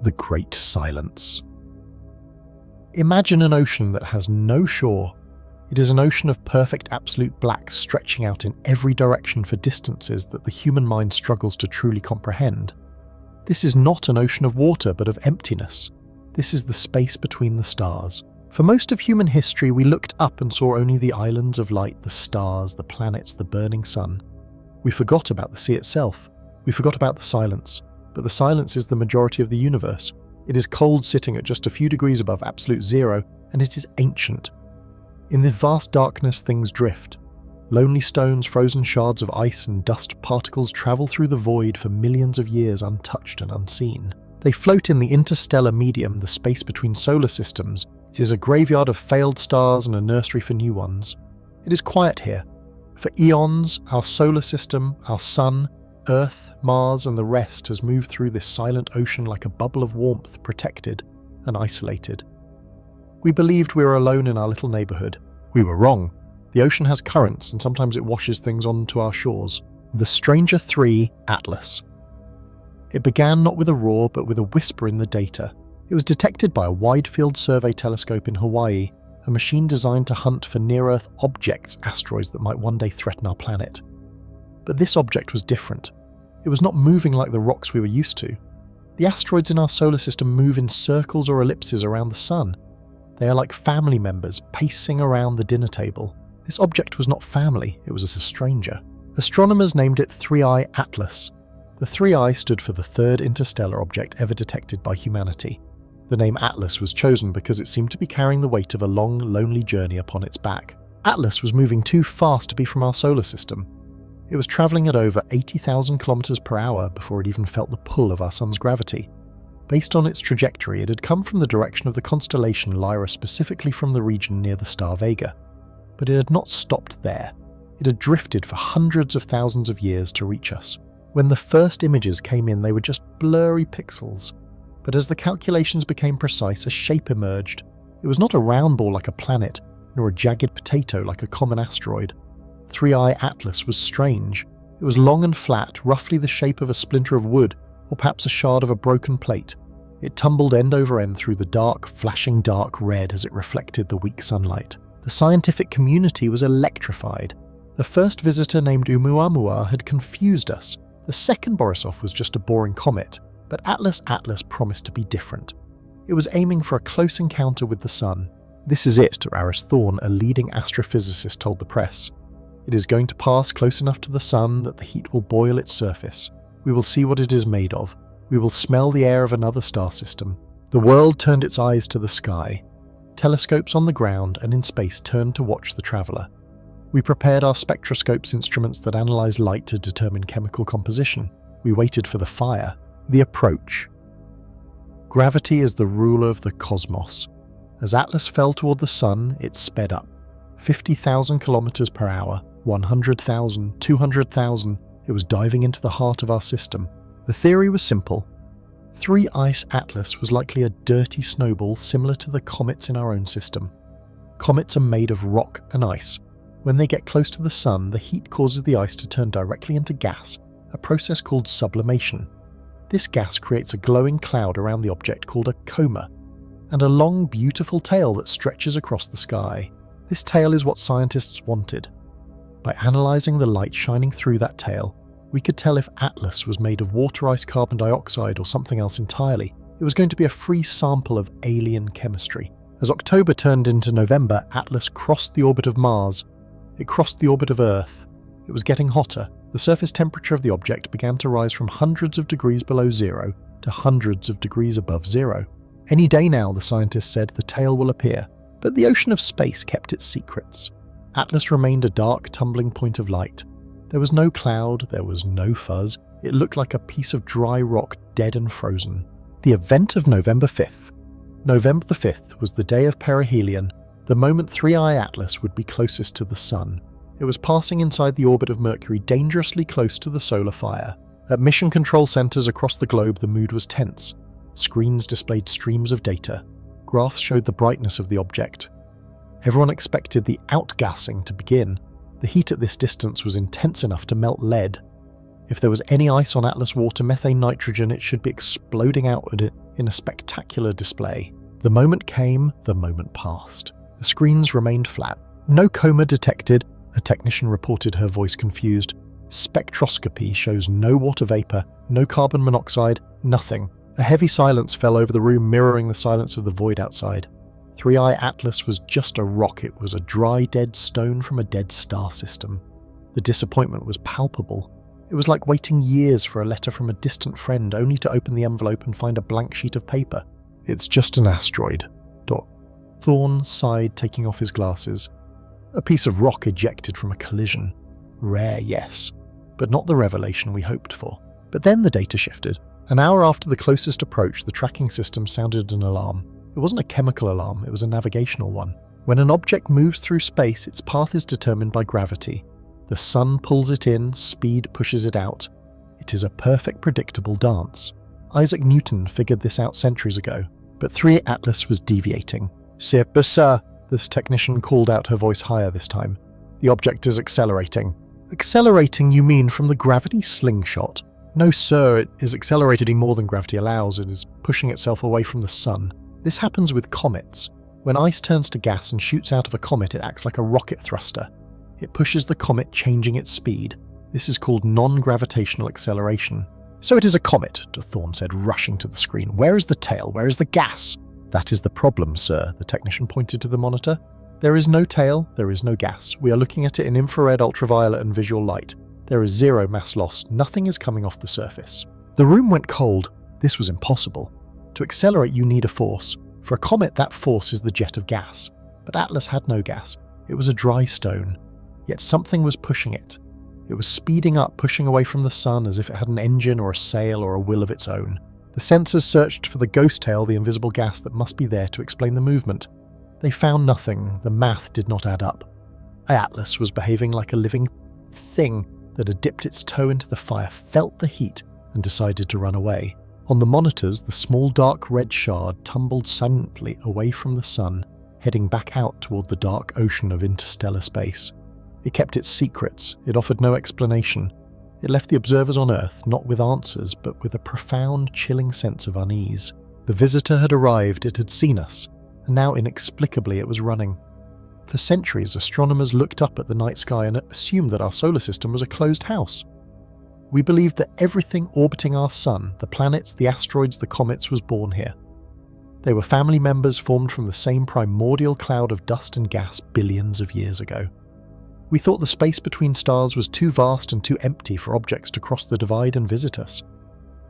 the Great Silence. Imagine an ocean that has no shore. It is an ocean of perfect absolute black stretching out in every direction for distances that the human mind struggles to truly comprehend. This is not an ocean of water, but of emptiness. This is the space between the stars. For most of human history, we looked up and saw only the islands of light, the stars, the planets, the burning sun. We forgot about the sea itself. We forgot about the silence. But the silence is the majority of the universe. It is cold, sitting at just a few degrees above absolute zero, and it is ancient. In the vast darkness, things drift. Lonely stones, frozen shards of ice and dust particles travel through the void for millions of years untouched and unseen. They float in the interstellar medium, the space between solar systems. It is a graveyard of failed stars and a nursery for new ones. It is quiet here. For eons, our solar system, our sun, Earth, Mars, and the rest has moved through this silent ocean like a bubble of warmth, protected and isolated. We believed we were alone in our little neighborhood. We were wrong. The ocean has currents, and sometimes it washes things onto our shores. The Stranger 3 Atlas. It began not with a roar, but with a whisper in the data. It was detected by a wide-field survey telescope in Hawaii, a machine designed to hunt for near-Earth objects, asteroids that might one day threaten our planet. But this object was different. It was not moving like the rocks we were used to. The asteroids in our solar system move in circles or ellipses around the sun. They are like family members pacing around the dinner table. This object was not family, it was a stranger. Astronomers named it 3I Atlas. The 3I stood for the third interstellar object ever detected by humanity. The name Atlas was chosen because it seemed to be carrying the weight of a long, lonely journey upon its back. Atlas was moving too fast to be from our solar system. It was travelling at over 80,000 kilometers per hour before it even felt the pull of our sun's gravity. Based on its trajectory, it had come from the direction of the constellation Lyra, specifically from the region near the star Vega. But it had not stopped there. It had drifted for hundreds of thousands of years to reach us. When the first images came in, they were just blurry pixels. But as the calculations became precise, a shape emerged. It was not a round ball like a planet, nor a jagged potato like a common asteroid. 3I Atlas was strange. It was long and flat, roughly the shape of a splinter of wood, or perhaps a shard of a broken plate. It tumbled end over end through the dark, flashing dark red as it reflected the weak sunlight. The scientific community was electrified. The first visitor, named Oumuamua, had confused us. The second Borisov was just a boring comet, but Atlas promised to be different. It was aiming for a close encounter with the sun. "This is it," Aris Thorne, a leading astrophysicist, told the press. "It is going to pass close enough to the sun that the heat will boil its surface. We will see what it is made of. We will smell the air of another star system." The world turned its eyes to the sky. Telescopes on the ground and in space turned to watch the traveller. We prepared our spectroscopes, instruments that analyze light to determine chemical composition. We waited for the fire, the approach. Gravity is the ruler of the cosmos. As Atlas fell toward the sun, it sped up. 50,000 kilometers per hour, 100,000, 200,000, it was diving into the heart of our system. The theory was simple. 3I Atlas was likely a dirty snowball similar to the comets in our own system. Comets are made of rock and ice. When they get close to the sun, the heat causes the ice to turn directly into gas, a process called sublimation. This gas creates a glowing cloud around the object called a coma, and a long, beautiful tail that stretches across the sky. This tail is what scientists wanted. By analysing the light shining through that tail, we could tell if Atlas was made of water, ice, carbon dioxide, or something else entirely. It was going to be a free sample of alien chemistry. As October turned into November, Atlas crossed the orbit of Mars. It crossed the orbit of Earth. It was getting hotter. The surface temperature of the object began to rise from hundreds of degrees below zero to hundreds of degrees above zero. Any day now, the scientists said, the tail will appear. But the ocean of space kept its secrets. Atlas remained a dark, tumbling point of light. There was no cloud, there was no fuzz. It looked like a piece of dry rock, dead and frozen. The event of November 5th. November the 5th was the day of perihelion, the moment 3I Atlas would be closest to the sun. It was passing inside the orbit of Mercury, dangerously close to the solar fire. At mission control centers across the globe, the mood was tense. Screens displayed streams of data. Graphs showed the brightness of the object. Everyone expected the outgassing to begin. The heat at this distance was intense enough to melt lead. If there was any ice on Atlas water, methane, nitrogen, it should be exploding out in a spectacular display. The moment came, the moment passed. The screens remained flat. No coma detected, a technician reported, her voice confused. Spectroscopy shows no water vapor, no carbon monoxide, nothing. A heavy silence fell over the room, mirroring the silence of the void outside. 3i Atlas was just a rock. It was a dry, dead stone from a dead star system. The disappointment was palpable. It was like waiting years for a letter from a distant friend, only to open the envelope and find a blank sheet of paper. "It's just an asteroid." Thorne sighed, taking off his glasses. A piece of rock ejected from a collision. Rare, yes, but not the revelation we hoped for. But then the data shifted. An hour after the closest approach, the tracking system sounded an alarm. It wasn't a chemical alarm, it was a navigational one. When an object moves through space, its path is determined by gravity. The sun pulls it in, speed pushes it out. It is a perfect, predictable dance. Isaac Newton figured this out centuries ago, but 3 Atlas was deviating. "C'est pas ça," this technician called out, her voice higher this time. "The object is accelerating." "Accelerating, you mean from the gravity slingshot?" "No, sir, it is accelerating more than gravity allows. It is pushing itself away from the sun. This happens with comets. When ice turns to gas and shoots out of a comet, it acts like a rocket thruster. It pushes the comet, changing its speed. This is called non-gravitational acceleration." "So it is a comet," Thorne said, rushing to the screen. "Where is the tail? Where is the gas?" "That is the problem, sir," the technician pointed to the monitor. "There is no tail, there is no gas. We are looking at it in infrared, ultraviolet and visual light. There is zero mass loss. Nothing is coming off the surface." The room went cold. This was impossible. To accelerate, you need a force. For a comet, that force is the jet of gas. But Atlas had no gas. It was a dry stone. Yet something was pushing it. It was speeding up, pushing away from the sun as if it had an engine or a sail or a will of its own. The sensors searched for the ghost tail, the invisible gas that must be there to explain the movement. They found nothing. The math did not add up. Atlas was behaving like a living thing that had dipped its toe into the fire, felt the heat, and decided to run away. On the monitors, the small dark red shard tumbled silently away from the sun, heading back out toward the dark ocean of interstellar space. It kept its secrets. It offered no explanation. It left the observers on Earth not with answers, but with a profound, chilling sense of unease. The visitor had arrived, it had seen us, and now inexplicably it was running. For centuries, astronomers looked up at the night sky and assumed that our solar system was a closed house. We believed that everything orbiting our sun, the planets, the asteroids, the comets, was born here. They were family members formed from the same primordial cloud of dust and gas billions of years ago. We thought the space between stars was too vast and too empty for objects to cross the divide and visit us.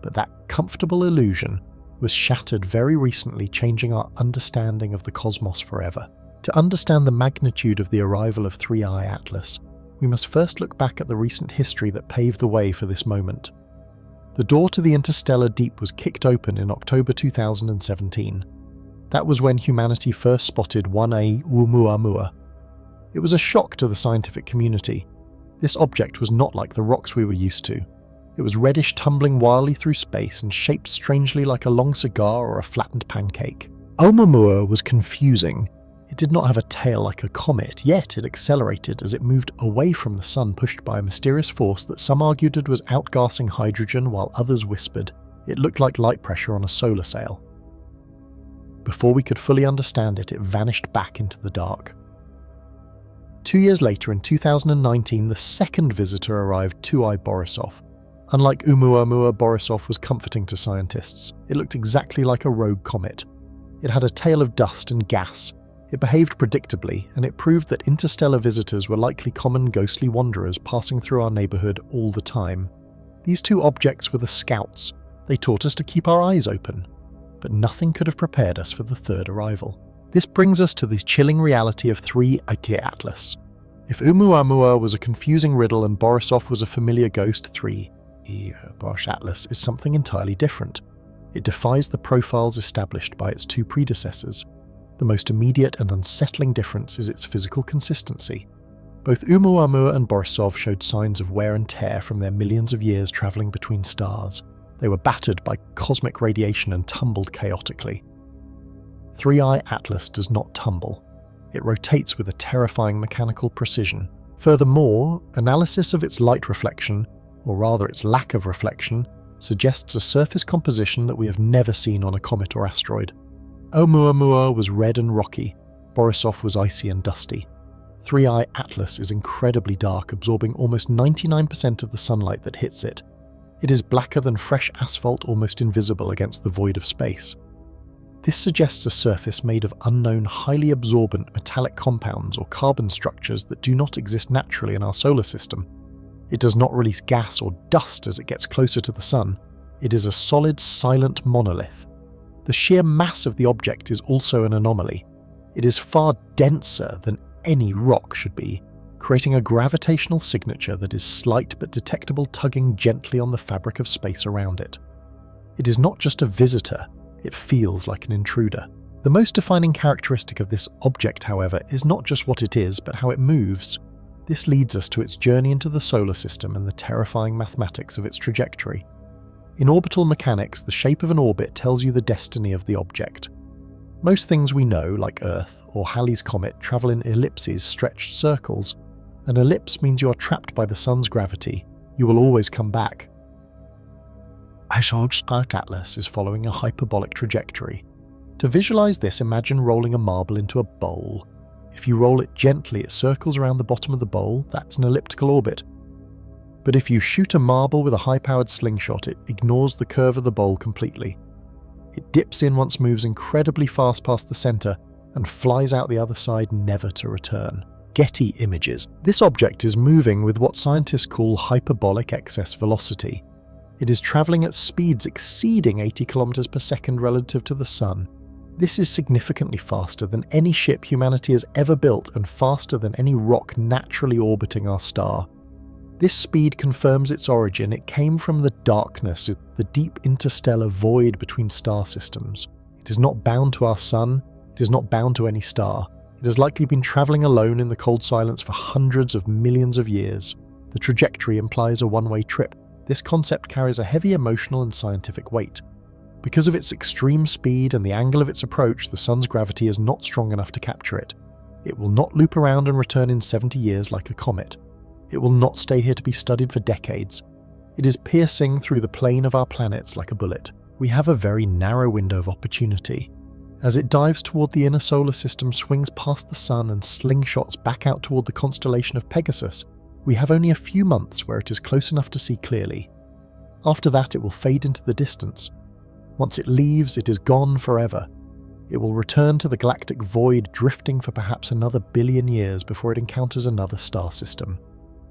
But that comfortable illusion was shattered very recently, changing our understanding of the cosmos forever. To understand the magnitude of the arrival of 3i Atlas, we must first look back at the recent history that paved the way for this moment. The door to the interstellar deep was kicked open in October 2017. That was when humanity first spotted 1a Oumuamua. It was a shock to the scientific community. This object was not like the rocks we were used to. It was reddish, tumbling wildly through space and shaped strangely like a long cigar or a flattened pancake. Oumuamua was confusing. It did not have a tail like a comet, yet it accelerated as it moved away from the sun, pushed by a mysterious force that some argued it was outgassing hydrogen while others whispered it looked like light pressure on a solar sail. Before we could fully understand it, it vanished back into the dark. 2 years later, in 2019, the second visitor arrived, 2i Borisov. Unlike Oumuamua, Borisov was comforting to scientists. It looked exactly like a rogue comet. It had a tail of dust and gas. It behaved predictably, and it proved that interstellar visitors were likely common ghostly wanderers passing through our neighbourhood all the time. These two objects were the scouts. They taught us to keep our eyes open. But nothing could have prepared us for the third arrival. This brings us to the chilling reality of 3i Atlas. If Oumuamua was a confusing riddle and Borisov was a familiar ghost, 3i Atlas is something entirely different. It defies the profiles established by its two predecessors. The most immediate and unsettling difference is its physical consistency. Both Oumuamua and Borisov showed signs of wear and tear from their millions of years travelling between stars. They were battered by cosmic radiation and tumbled chaotically. 3i Atlas does not tumble. It rotates with a terrifying mechanical precision. Furthermore, analysis of its light reflection, or rather its lack of reflection, suggests a surface composition that we have never seen on a comet or asteroid. Oumuamua was red and rocky, Borisov was icy and dusty. 3I Atlas is incredibly dark, absorbing almost 99% of the sunlight that hits it. It is blacker than fresh asphalt, almost invisible against the void of space. This suggests a surface made of unknown, highly absorbent metallic compounds or carbon structures that do not exist naturally in our solar system. It does not release gas or dust as it gets closer to the Sun. It is a solid, silent monolith. The sheer mass of the object is also an anomaly. It is far denser than any rock should be, creating a gravitational signature that is slight but detectable, tugging gently on the fabric of space around it. It is not just a visitor, it feels like an intruder. The most defining characteristic of this object, however, is not just what it is, but how it moves. This leads us to its journey into the solar system and the terrifying mathematics of its trajectory. In orbital mechanics, the shape of an orbit tells you the destiny of the object. Most things we know, like Earth or Halley's Comet, travel in ellipses, stretched circles. An ellipse means you are trapped by the Sun's gravity. You will always come back. Astronomers Atlas is following a hyperbolic trajectory. To visualize this, imagine rolling a marble into a bowl. If you roll it gently, it circles around the bottom of the bowl. That's an elliptical orbit. But if you shoot a marble with a high-powered slingshot, it ignores the curve of the bowl completely. It dips in once, moves incredibly fast past the center, and flies out the other side, never to return. Getty images. This object is moving with what scientists call hyperbolic excess velocity. It is traveling at speeds exceeding 80 kilometers per second relative to the Sun. This is significantly faster than any ship humanity has ever built and faster than any rock naturally orbiting our star. This speed confirms its origin. It came from the darkness, the deep interstellar void between star systems. It is not bound to our Sun. It is not bound to any star. It has likely been traveling alone in the cold silence for hundreds of millions of years. The trajectory implies a one-way trip. This concept carries a heavy emotional and scientific weight. Because of its extreme speed and the angle of its approach, the Sun's gravity is not strong enough to capture it. It will not loop around and return in 70 years like a comet. It will not stay here to be studied for decades. It is piercing through the plane of our planets like a bullet. We have a very narrow window of opportunity. As it dives toward the inner solar system, swings past the Sun and slingshots back out toward the constellation of Pegasus, we have only a few months where it is close enough to see clearly. After that, it will fade into the distance. Once it leaves, it is gone forever. It will return to the galactic void, drifting for perhaps another billion years before it encounters another star system.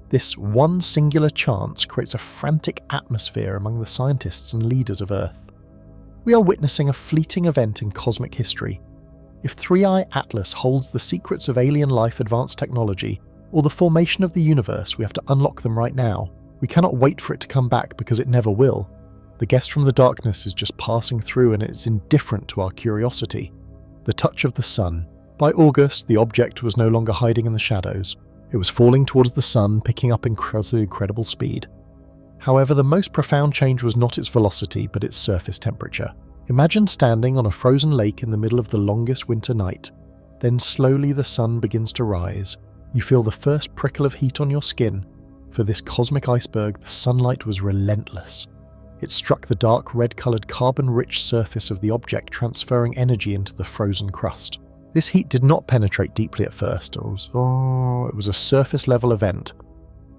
This one singular chance creates a frantic atmosphere among the scientists and leaders of Earth. We are witnessing a fleeting event in cosmic history. If 3I Atlas holds the secrets of alien life, advanced technology, or the formation of the universe, we have to unlock them right now. We cannot wait for it to come back because it never will. The guest from the darkness is just passing through and it is indifferent to our curiosity. The touch of the Sun. By August, the object was no longer hiding in the shadows. It was falling towards the Sun, picking up incredible speed. However, the most profound change was not its velocity, but its surface temperature. Imagine standing on a frozen lake in the middle of the longest winter night. Then slowly the Sun begins to rise. You feel the first prickle of heat on your skin. For this cosmic iceberg, the sunlight was relentless. It struck the dark red-coloured carbon-rich surface of the object, transferring energy into the frozen crust. This heat did not penetrate deeply at first. It was a surface-level event.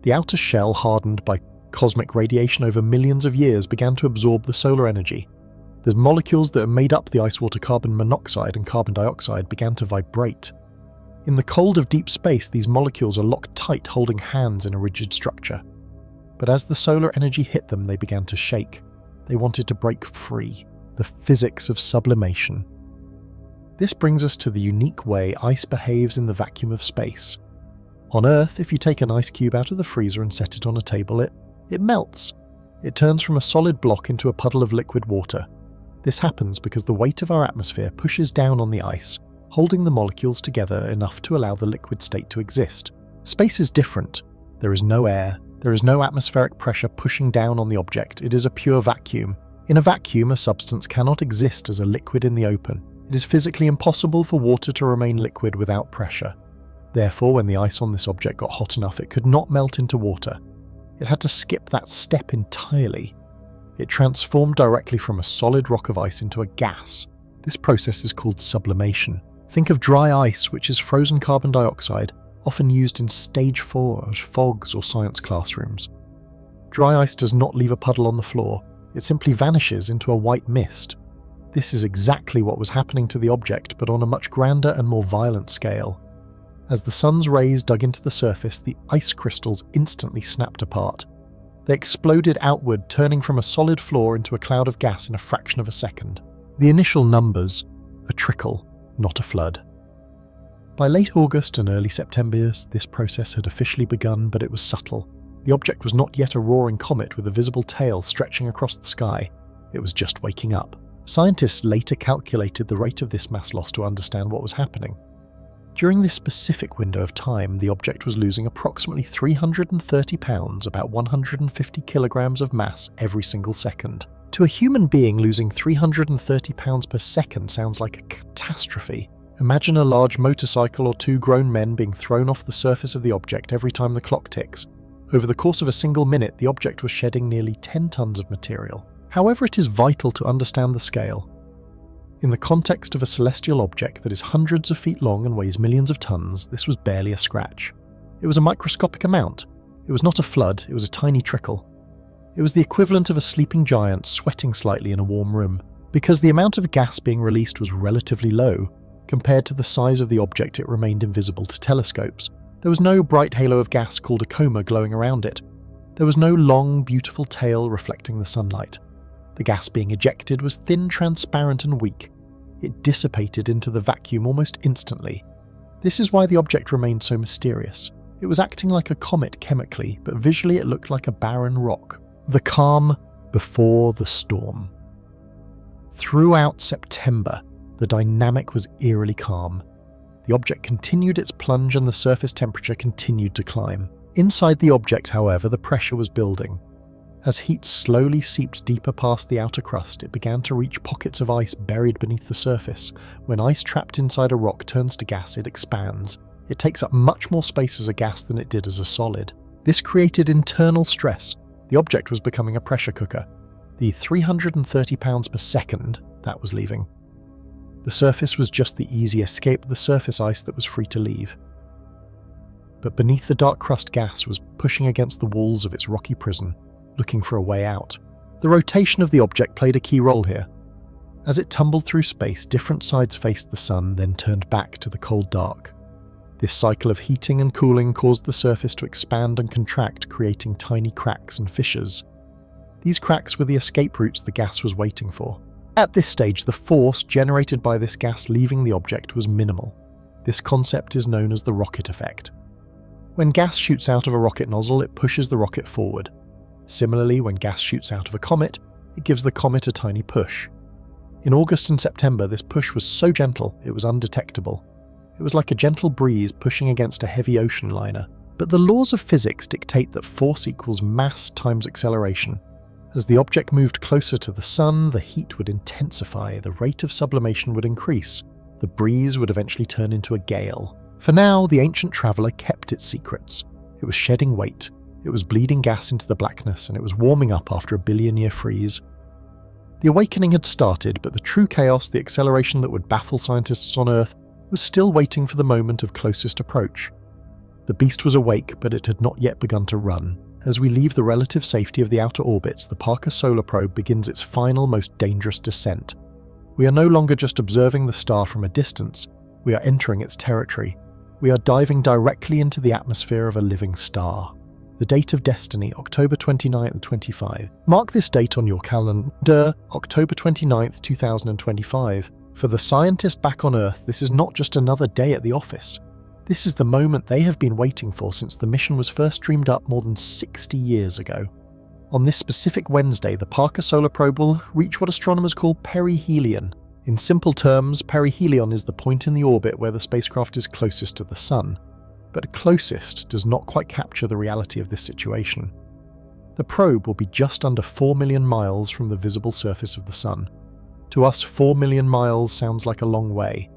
The outer shell, hardened by cosmic radiation over millions of years, began to absorb the solar energy. The molecules that made up the ice water carbon monoxide and carbon dioxide began to vibrate. In the cold of deep space, these molecules are locked tight, holding hands in a rigid structure. But as the solar energy hit them, they began to shake. They wanted to break free. The physics of sublimation. This brings us to the unique way ice behaves in the vacuum of space. On Earth, if you take an ice cube out of the freezer and set it on a table, it melts. It turns from a solid block into a puddle of liquid water. This happens because the weight of our atmosphere pushes down on the ice, holding the molecules together enough to allow the liquid state to exist. Space is different. There is no air. There is no atmospheric pressure pushing down on the object. It is a pure vacuum. In a vacuum, a substance cannot exist as a liquid in the open. It is physically impossible for water to remain liquid without pressure. Therefore, when the ice on this object got hot enough, it could not melt into water. It had to skip that step entirely. It transformed directly from a solid rock of ice into a gas. This process is called sublimation. Think of dry ice, which is frozen carbon dioxide, often used in stage 4 fogs or science classrooms. Dry ice does not leave a puddle on the floor, it simply vanishes into a white mist. This is exactly what was happening to the object, but on a much grander and more violent scale. As the sun's rays dug into the surface, the ice crystals instantly snapped apart. They exploded outward, turning from a solid floor into a cloud of gas in a fraction of a second. The initial numbers, a trickle, not a flood. By late August and early September, this process had officially begun, but it was subtle. The object was not yet a roaring comet with a visible tail stretching across the sky. It was just waking up. Scientists later calculated the rate of this mass loss to understand what was happening. During this specific window of time, the object was losing approximately 330 pounds, about 150 kilograms of mass every single second. To a human being, losing 330 pounds per second sounds like a catastrophe. Imagine a large motorcycle or two grown men being thrown off the surface of the object every time the clock ticks. Over the course of a single minute, the object was shedding nearly 10 tons of material. However, it is vital to understand the scale. In the context of a celestial object that is hundreds of feet long and weighs millions of tons, this was barely a scratch. It was a microscopic amount. It was not a flood, it was a tiny trickle. It was the equivalent of a sleeping giant sweating slightly in a warm room. Because the amount of gas being released was relatively low, compared to the size of the object, it remained invisible to telescopes. There was no bright halo of gas called a coma glowing around it. There was no long, beautiful tail reflecting the sunlight. The gas being ejected was thin, transparent and weak. It dissipated into the vacuum almost instantly. This is why the object remained so mysterious. It was acting like a comet chemically, but visually it looked like a barren rock. The calm before the storm. Throughout September, the dynamic was eerily calm. The object continued its plunge and the surface temperature continued to climb. Inside the object, however, the pressure was building. As heat slowly seeped deeper past the outer crust, it began to reach pockets of ice buried beneath the surface. When ice trapped inside a rock turns to gas, it expands. It takes up much more space as a gas than it did as a solid. This created internal stress. The object was becoming a pressure cooker. The 330 pounds per second, that was leaving. The surface was just the easy escape of the surface ice that was free to leave. But beneath the dark crust, gas was pushing against the walls of its rocky prison, looking for a way out. The rotation of the object played a key role here. As it tumbled through space, different sides faced the sun, then turned back to the cold dark. This cycle of heating and cooling caused the surface to expand and contract, creating tiny cracks and fissures. These cracks were the escape routes the gas was waiting for. At this stage, the force generated by this gas leaving the object was minimal. This concept is known as the rocket effect. When gas shoots out of a rocket nozzle, it pushes the rocket forward. Similarly, when gas shoots out of a comet, it gives the comet a tiny push. In August and September, this push was so gentle it was undetectable. It was like a gentle breeze pushing against a heavy ocean liner. But the laws of physics dictate that force equals mass times acceleration. As the object moved closer to the sun, the heat would intensify, the rate of sublimation would increase, the breeze would eventually turn into a gale. For now, the ancient traveller kept its secrets. It was shedding weight, it was bleeding gas into the blackness, and it was warming up after a billion-year freeze. The awakening had started, but the true chaos, the acceleration that would baffle scientists on Earth, was still waiting for the moment of closest approach. The beast was awake, but it had not yet begun to run. As we leave the relative safety of the outer orbits, the Parker Solar Probe begins its final, most dangerous descent. We are no longer just observing the star from a distance, we are entering its territory. We are diving directly into the atmosphere of a living star. The date of destiny, October 29th, 25. Mark this date on your calendar, October 29th, 2025. For the scientists back on Earth, this is not just another day at the office. This is the moment they have been waiting for since the mission was first dreamed up more than 60 years ago. On this specific Wednesday, the Parker Solar Probe will reach what astronomers call perihelion. In simple terms, perihelion is the point in the orbit where the spacecraft is closest to the Sun. But closest does not quite capture the reality of this situation. The probe will be just under 4 million miles from the visible surface of the Sun. To us, 4 million miles sounds like a long way.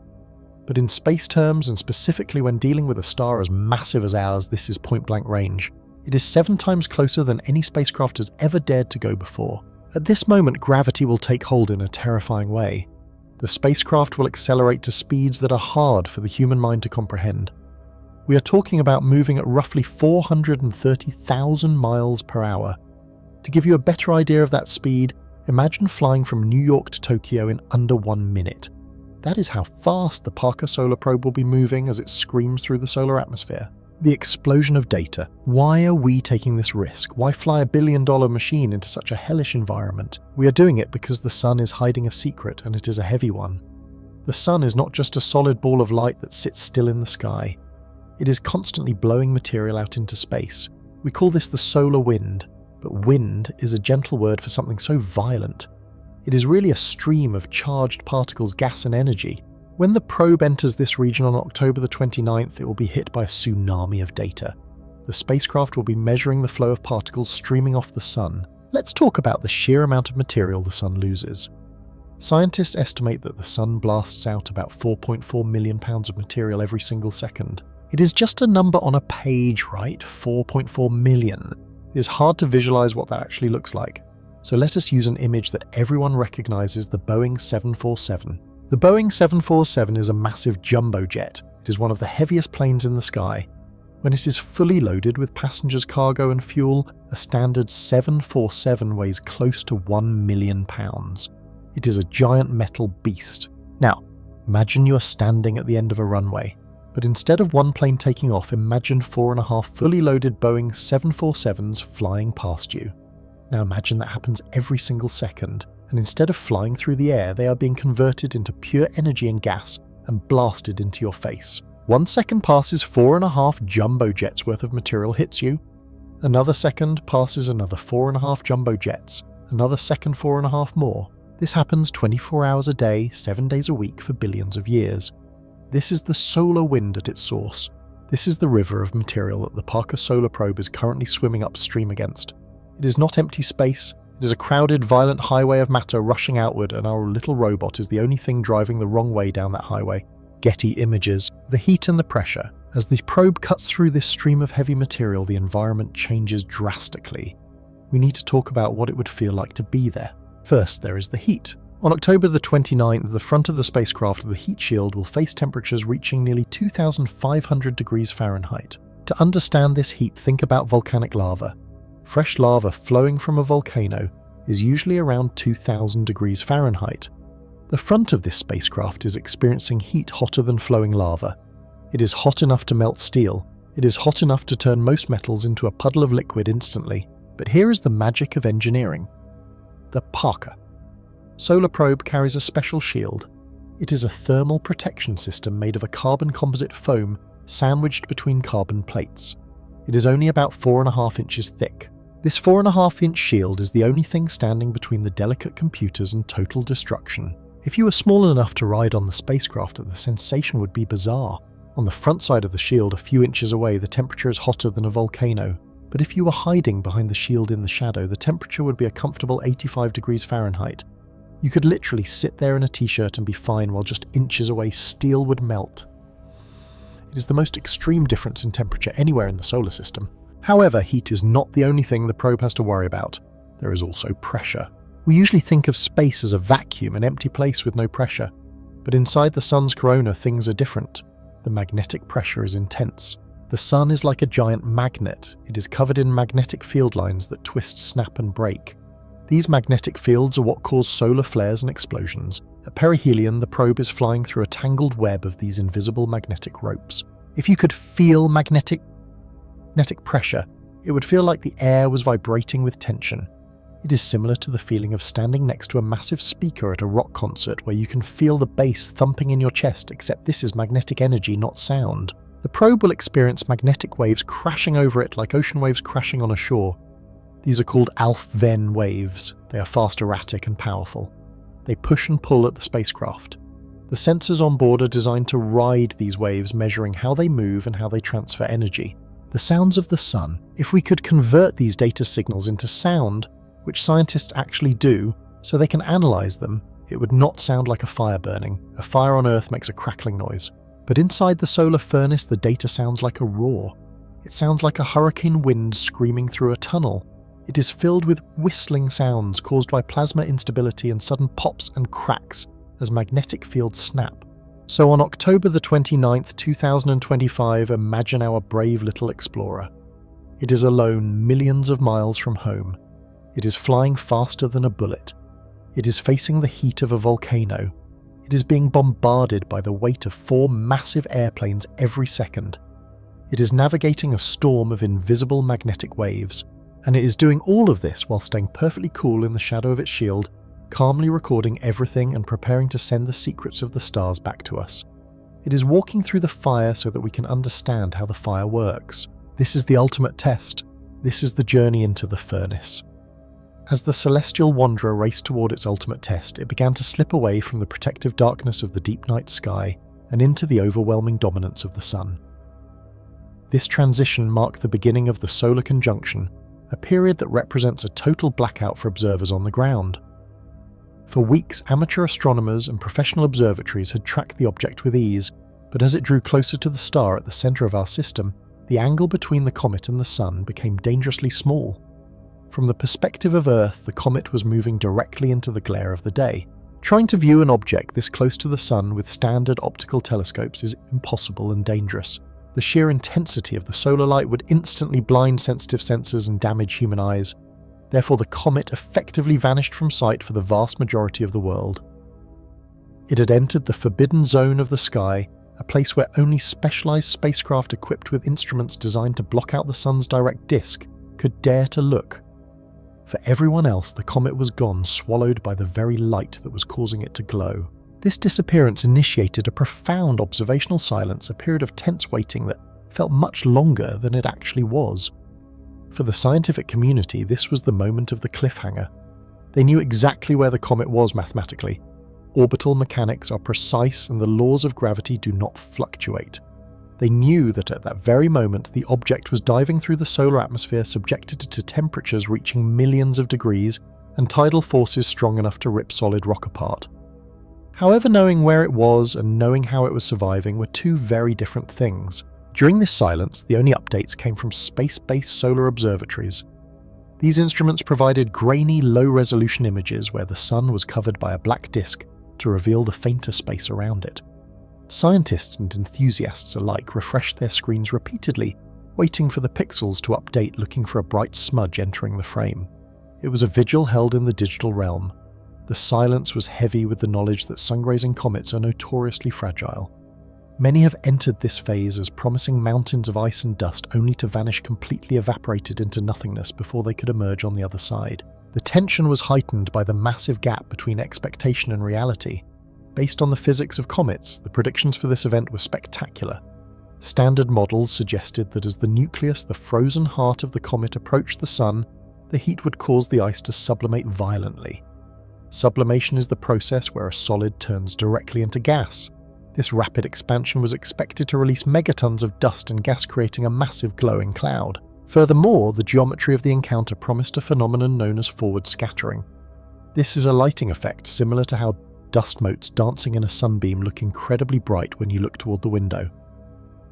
But in space terms, and specifically when dealing with a star as massive as ours, this is point-blank range. It is 7 times closer than any spacecraft has ever dared to go before. At this moment, gravity will take hold in a terrifying way. The spacecraft will accelerate to speeds that are hard for the human mind to comprehend. We are talking about moving at roughly 430,000 miles per hour. To give you a better idea of that speed, imagine flying from New York to Tokyo in under 1 minute. That is how fast the Parker Solar Probe will be moving as it screams through the solar atmosphere. The explosion of data. Why are we taking this risk? Why fly $1 billion machine into such a hellish environment? We are doing it because the sun is hiding a secret, and it is a heavy one. The sun is not just a solid ball of light that sits still in the sky. It is constantly blowing material out into space. We call this the solar wind, but wind is a gentle word for something so violent. It is really a stream of charged particles, gas and energy. When the probe enters this region on October the 29th, it will be hit by a tsunami of data. The spacecraft will be measuring the flow of particles streaming off the sun. Let's talk about the sheer amount of material the sun loses. Scientists estimate that the sun blasts out about 4.4 million pounds of material every single second. It is just a number on a page, right? 4.4 million. It is hard to visualize what that actually looks like. So let us use an image that everyone recognizes, the Boeing 747. The Boeing 747 is a massive jumbo jet. It is one of the heaviest planes in the sky. When it is fully loaded with passengers, cargo and fuel, a standard 747 weighs close to 1 million pounds. It is a giant metal beast. Now, imagine you are standing at the end of a runway, but instead of one plane taking off, imagine 4.5 fully loaded Boeing 747s flying past you. Now imagine that happens every single second. And instead of flying through the air, they are being converted into pure energy and gas and blasted into your face. 1 second passes, 4.5 jumbo jets worth of material hits you. Another second passes, another 4.5 jumbo jets. Another second, 4.5 more. This happens 24 hours a day, 7 days a week for billions of years. This is the solar wind at its source. This is the river of material that the Parker Solar Probe is currently swimming upstream against. It is not empty space. It is a crowded, violent highway of matter rushing outward, and our little robot is the only thing driving the wrong way down that highway. Getty images. The heat and the pressure. As the probe cuts through this stream of heavy material, the environment changes drastically. We need to talk about what it would feel like to be there. First, there is the heat. On October the 29th, the front of the spacecraft, the heat shield, will face temperatures reaching nearly 2,500 degrees Fahrenheit. To understand this heat, think about volcanic lava. Fresh lava flowing from a volcano is usually around 2,000 degrees Fahrenheit. The front of this spacecraft is experiencing heat hotter than flowing lava. It is hot enough to melt steel. It is hot enough to turn most metals into a puddle of liquid instantly. But here is the magic of engineering. The Parker Solar Probe carries a special shield. It is a thermal protection system made of a carbon composite foam sandwiched between carbon plates. It is only about 4.5 inches thick. This 4.5-inch shield is the only thing standing between the delicate computers and total destruction. If you were small enough to ride on the spacecraft, the sensation would be bizarre. On the front side of the shield, a few inches away, the temperature is hotter than a volcano. But if you were hiding behind the shield in the shadow, the temperature would be a comfortable 85 degrees Fahrenheit. You could literally sit there in a t-shirt and be fine, while just inches away steel would melt. It is the most extreme difference in temperature anywhere in the solar system. However, heat is not the only thing the probe has to worry about. There is also pressure. We usually think of space as a vacuum, an empty place with no pressure. But inside the sun's corona, things are different. The magnetic pressure is intense. The sun is like a giant magnet. It is covered in magnetic field lines that twist, snap and break. These magnetic fields are what cause solar flares and explosions. At perihelion, the probe is flying through a tangled web of these invisible magnetic ropes. If you could feel magnetic pressure, it would feel like the air was vibrating with tension. It is similar to the feeling of standing next to a massive speaker at a rock concert where you can feel the bass thumping in your chest, except this is magnetic energy, not sound. The probe will experience magnetic waves crashing over it like ocean waves crashing on a shore. These are called Alf-Venn waves. They are fast, erratic and powerful. They push and pull at the spacecraft. The sensors on board are designed to ride these waves, measuring how they move and how they transfer energy. The sounds of the sun. If we could convert these data signals into sound, which scientists actually do, so they can analyze them, it would not sound like a fire burning. A fire on Earth makes a crackling noise. But inside the solar furnace, the data sounds like a roar. It sounds like a hurricane wind screaming through a tunnel. It is filled with whistling sounds caused by plasma instability and sudden pops and cracks as magnetic fields snap. So on October the 29th, 2025, imagine our brave little explorer. It is alone millions of miles from home. It is flying faster than a bullet. It is facing the heat of a volcano. It is being bombarded by the weight of 4 massive airplanes every second. It is navigating a storm of invisible magnetic waves, and it is doing all of this while staying perfectly cool in the shadow of its shield, calmly recording everything and preparing to send the secrets of the stars back to us. It is walking through the fire so that we can understand how the fire works. This is the ultimate test. This is the journey into the furnace. As the celestial wanderer raced toward its ultimate test, it began to slip away from the protective darkness of the deep night sky and into the overwhelming dominance of the sun. This transition marked the beginning of the solar conjunction, a period that represents a total blackout for observers on the ground. For weeks, amateur astronomers and professional observatories had tracked the object with ease, but as it drew closer to the star at the centre of our system, the angle between the comet and the sun became dangerously small. From the perspective of Earth, the comet was moving directly into the glare of the day. Trying to view an object this close to the sun with standard optical telescopes is impossible and dangerous. The sheer intensity of the solar light would instantly blind sensitive sensors and damage human eyes. Therefore, the comet effectively vanished from sight for the vast majority of the world. It had entered the forbidden zone of the sky, a place where only specialized spacecraft equipped with instruments designed to block out the sun's direct disk could dare to look. For everyone else, the comet was gone, swallowed by the very light that was causing it to glow. This disappearance initiated a profound observational silence, a period of tense waiting that felt much longer than it actually was. For the scientific community, this was the moment of the cliffhanger. They knew exactly where the comet was mathematically. Orbital mechanics are precise and the laws of gravity do not fluctuate. They knew that at that very moment the object was diving through the solar atmosphere subjected to temperatures reaching millions of degrees and tidal forces strong enough to rip solid rock apart. However, knowing where it was and knowing how it was surviving were two very different things. During this silence, the only updates came from space-based solar observatories. These instruments provided grainy, low-resolution images where the sun was covered by a black disk to reveal the fainter space around it. Scientists and enthusiasts alike refreshed their screens repeatedly, waiting for the pixels to update, looking for a bright smudge entering the frame. It was a vigil held in the digital realm. The silence was heavy with the knowledge that sun-grazing comets are notoriously fragile. Many have entered this phase as promising mountains of ice and dust only to vanish completely evaporated into nothingness before they could emerge on the other side. The tension was heightened by the massive gap between expectation and reality. Based on the physics of comets, the predictions for this event were spectacular. Standard models suggested that as the nucleus, the frozen heart of the comet, approached the sun, the heat would cause the ice to sublimate violently. Sublimation is the process where a solid turns directly into gas. This rapid expansion was expected to release megatons of dust and gas, creating a massive glowing cloud. Furthermore, the geometry of the encounter promised a phenomenon known as forward scattering. This is a lighting effect similar to how dust motes dancing in a sunbeam look incredibly bright when you look toward the window.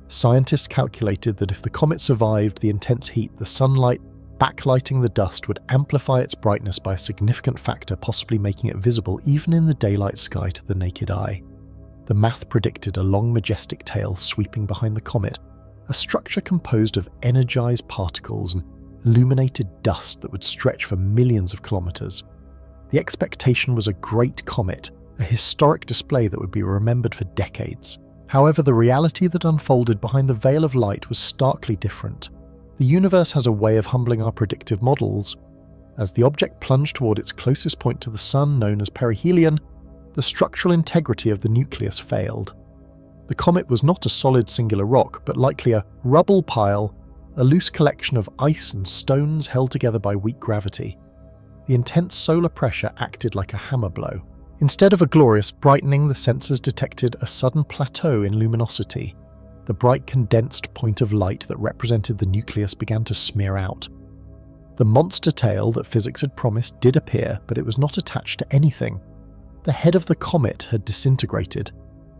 Scientists calculated that if the comet survived the intense heat, the sunlight backlighting the dust would amplify its brightness by a significant factor, possibly making it visible even in the daylight sky to the naked eye. The math predicted a long, majestic tail sweeping behind the comet, a structure composed of energized particles and illuminated dust that would stretch for millions of kilometers. The expectation was a great comet, a historic display that would be remembered for decades. However, the reality that unfolded behind the veil of light was starkly different. The universe has a way of humbling our predictive models. As the object plunged toward its closest point to the sun, known as perihelion, the structural integrity of the nucleus failed. The comet was not a solid singular rock, but likely a rubble pile, a loose collection of ice and stones held together by weak gravity. The intense solar pressure acted like a hammer blow. Instead of a glorious brightening, the sensors detected a sudden plateau in luminosity. The bright condensed point of light that represented the nucleus began to smear out. The monster tail that physics had promised did appear, but it was not attached to anything. The head of the comet had disintegrated.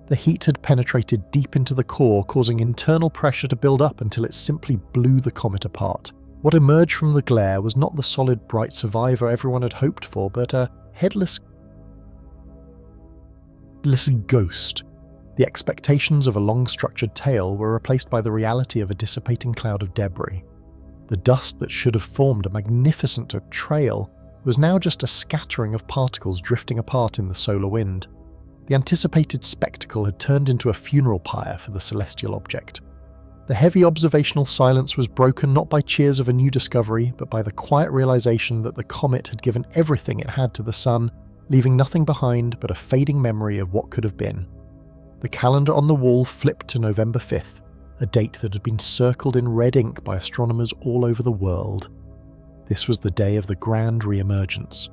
The heat had penetrated deep into the core, causing internal pressure to build up until it simply blew the comet apart. What emerged from the glare was not the solid, bright survivor everyone had hoped for, but a headless ghost. The expectations of a long structured tail were replaced by the reality of a dissipating cloud of debris. The dust that should have formed a magnificent trail was now just a scattering of particles drifting apart in the solar wind. The anticipated spectacle had turned into a funeral pyre for the celestial object. The heavy observational silence was broken not by cheers of a new discovery, but by the quiet realization that the comet had given everything it had to the sun, leaving nothing behind but a fading memory of what could have been. The calendar on the wall flipped to November 5th, a date that had been circled in red ink by astronomers all over the world. This was the day of the grand re-emergence.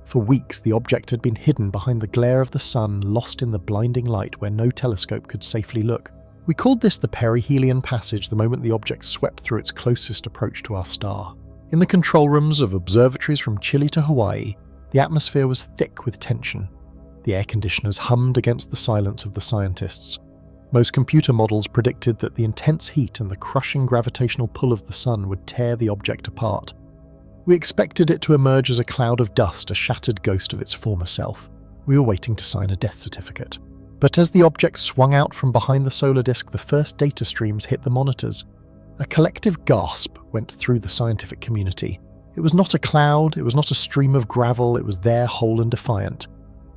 For weeks, the object had been hidden behind the glare of the sun, lost in the blinding light where no telescope could safely look. We called this the perihelion passage the moment the object swept through its closest approach to our star. In the control rooms of observatories from Chile to Hawaii, the atmosphere was thick with tension. The air conditioners hummed against the silence of the scientists. Most computer models predicted that the intense heat and the crushing gravitational pull of the sun would tear the object apart. We expected it to emerge as a cloud of dust, a shattered ghost of its former self. We were waiting to sign a death certificate. But as the object swung out from behind the solar disk, the first data streams hit the monitors. A collective gasp went through the scientific community. It was not a cloud, it was not a stream of gravel, it was there whole and defiant.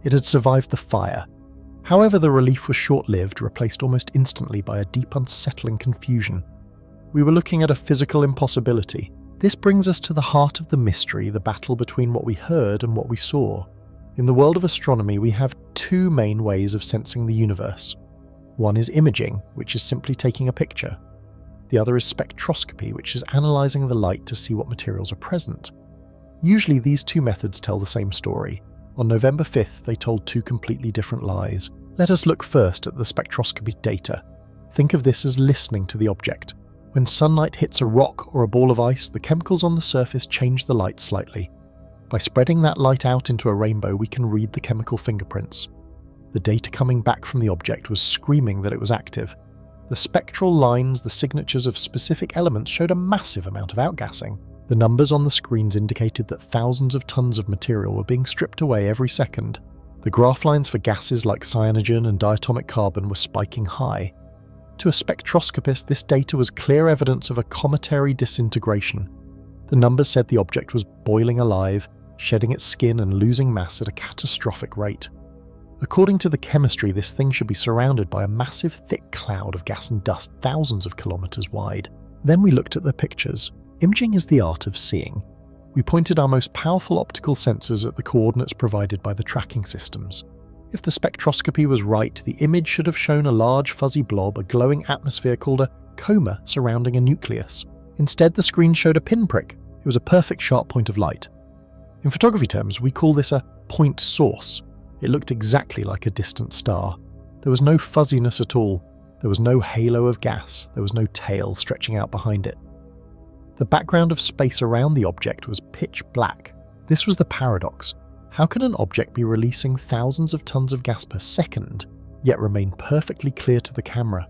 It had survived the fire. However, the relief was short-lived, replaced almost instantly by a deep, unsettling confusion. We were looking at a physical impossibility. This brings us to the heart of the mystery, the battle between what we heard and what we saw. In the world of astronomy, we have two main ways of sensing the universe. One is imaging, which is simply taking a picture. The other is spectroscopy, which is analysing the light to see what materials are present. Usually these two methods tell the same story. On November 5th, they told two completely different lies. Let us look first at the spectroscopy data. Think of this as listening to the object. When sunlight hits a rock or a ball of ice, the chemicals on the surface change the light slightly. By spreading that light out into a rainbow, we can read the chemical fingerprints. The data coming back from the object was screaming that it was active. The spectral lines, the signatures of specific elements, showed a massive amount of outgassing. The numbers on the screens indicated that thousands of tons of material were being stripped away every second. The graph lines for gases like cyanogen and diatomic carbon were spiking high. To a spectroscopist, this data was clear evidence of a cometary disintegration. The numbers said the object was boiling alive, shedding its skin and losing mass at a catastrophic rate. According to the chemistry, this thing should be surrounded by a massive thick cloud of gas and dust thousands of kilometers wide. Then we looked at the pictures. Imaging is the art of seeing. We pointed our most powerful optical sensors at the coordinates provided by the tracking systems. If the spectroscopy was right, the image should have shown a large fuzzy blob, a glowing atmosphere called a coma surrounding a nucleus. Instead, the screen showed a pinprick. It was a perfect sharp point of light. In photography terms, we call this a point source. It looked exactly like a distant star. There was no fuzziness at all. There was no halo of gas. There was no tail stretching out behind it. The background of space around the object was pitch black. This was the paradox. How can an object be releasing thousands of tons of gas per second, yet remain perfectly clear to the camera?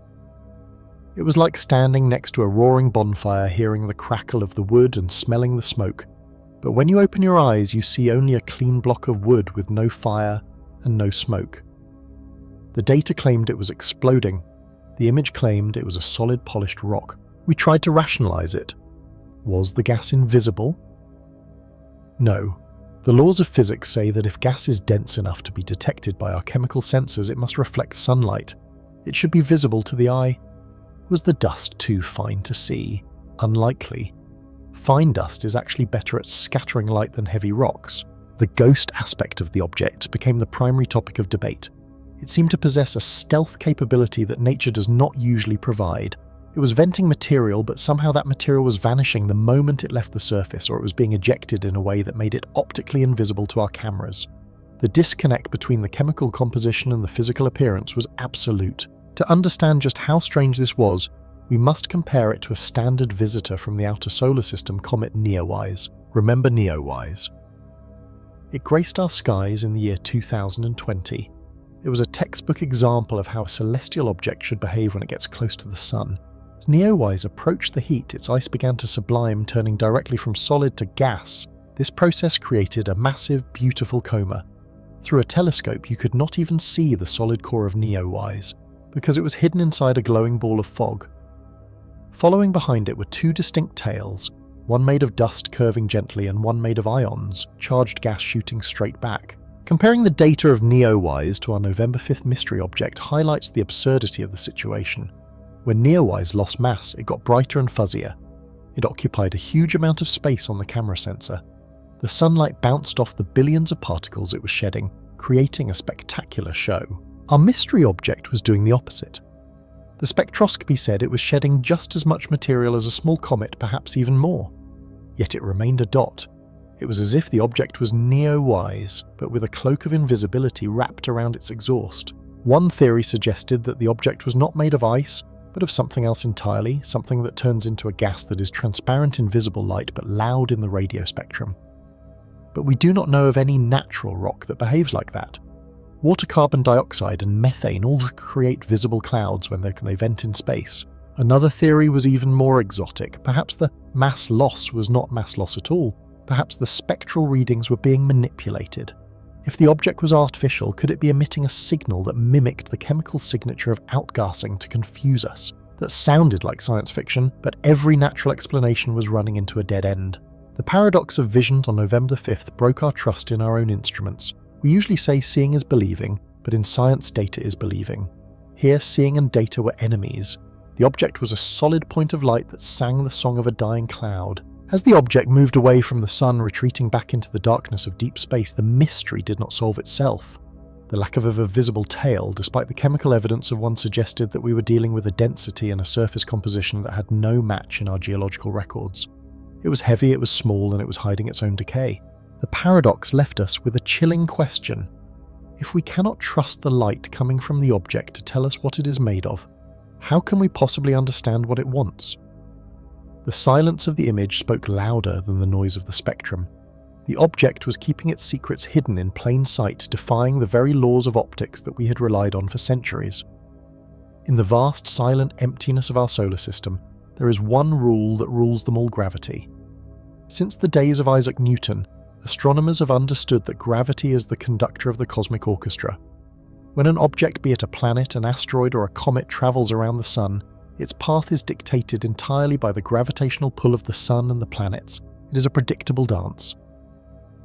It was like standing next to a roaring bonfire, hearing the crackle of the wood and smelling the smoke. But when you open your eyes, you see only a clean block of wood with no fire and no smoke. The data claimed it was exploding. The image claimed it was a solid polished rock. We tried to rationalize it. Was the gas invisible? No. The laws of physics say that if gas is dense enough to be detected by our chemical sensors, it must reflect sunlight. It should be visible to the eye. Was the dust too fine to see? Unlikely. Fine dust is actually better at scattering light than heavy rocks. The ghost aspect of the object became the primary topic of debate. It seemed to possess a stealth capability that nature does not usually provide. It was venting material, but somehow that material was vanishing the moment it left the surface, or it was being ejected in a way that made it optically invisible to our cameras. The disconnect between the chemical composition and the physical appearance was absolute. To understand just how strange this was, we must compare it to a standard visitor from the outer solar system, comet Neowise. Remember Neowise? It graced our skies in the year 2020. It was a textbook example of how a celestial object should behave when it gets close to the sun. As Neowise approached the heat, its ice began to sublime, turning directly from solid to gas. This process created a massive, beautiful coma. Through a telescope, you could not even see the solid core of Neowise, because it was hidden inside a glowing ball of fog. Following behind it were two distinct tails, one made of dust curving gently and one made of ions, charged gas shooting straight back. Comparing the data of Neowise to our November 5th mystery object highlights the absurdity of the situation. When Neowise lost mass, it got brighter and fuzzier. It occupied a huge amount of space on the camera sensor. The sunlight bounced off the billions of particles it was shedding, creating a spectacular show. Our mystery object was doing the opposite. The spectroscopy said it was shedding just as much material as a small comet, perhaps even more. Yet it remained a dot. It was as if the object was Neowise, but with a cloak of invisibility wrapped around its exhaust. One theory suggested that the object was not made of ice, but of something else entirely, something that turns into a gas that is transparent in visible light but loud in the radio spectrum. But we do not know of any natural rock that behaves like that. Water, carbon dioxide and methane all create visible clouds when they vent in space. Another theory was even more exotic. Perhaps the mass loss was not mass loss at all. Perhaps the spectral readings were being manipulated. If the object was artificial, could it be emitting a signal that mimicked the chemical signature of outgassing to confuse us? That sounded like science fiction, but every natural explanation was running into a dead end. The paradox of vision on November 5th broke our trust in our own instruments. We usually say seeing is believing, but in science data is believing. Here seeing and data were enemies. The object was a solid point of light that sang the song of a dying cloud. As the object moved away from the sun, retreating back into the darkness of deep space, the mystery did not solve itself. The lack of a visible tail, despite the chemical evidence of one, suggested that we were dealing with a density and a surface composition that had no match in our geological records. It was heavy, it was small, and it was hiding its own decay. The paradox left us with a chilling question. If we cannot trust the light coming from the object to tell us what it is made of, how can we possibly understand what it wants? The silence of the image spoke louder than the noise of the spectrum. The object was keeping its secrets hidden in plain sight, defying the very laws of optics that we had relied on for centuries. In the vast, silent emptiness of our solar system, there is one rule that rules them all: gravity. Since the days of Isaac Newton, astronomers have understood that gravity is the conductor of the cosmic orchestra. When an object, be it a planet, an asteroid, or a comet, travels around the sun, its path is dictated entirely by the gravitational pull of the sun and the planets. It is a predictable dance.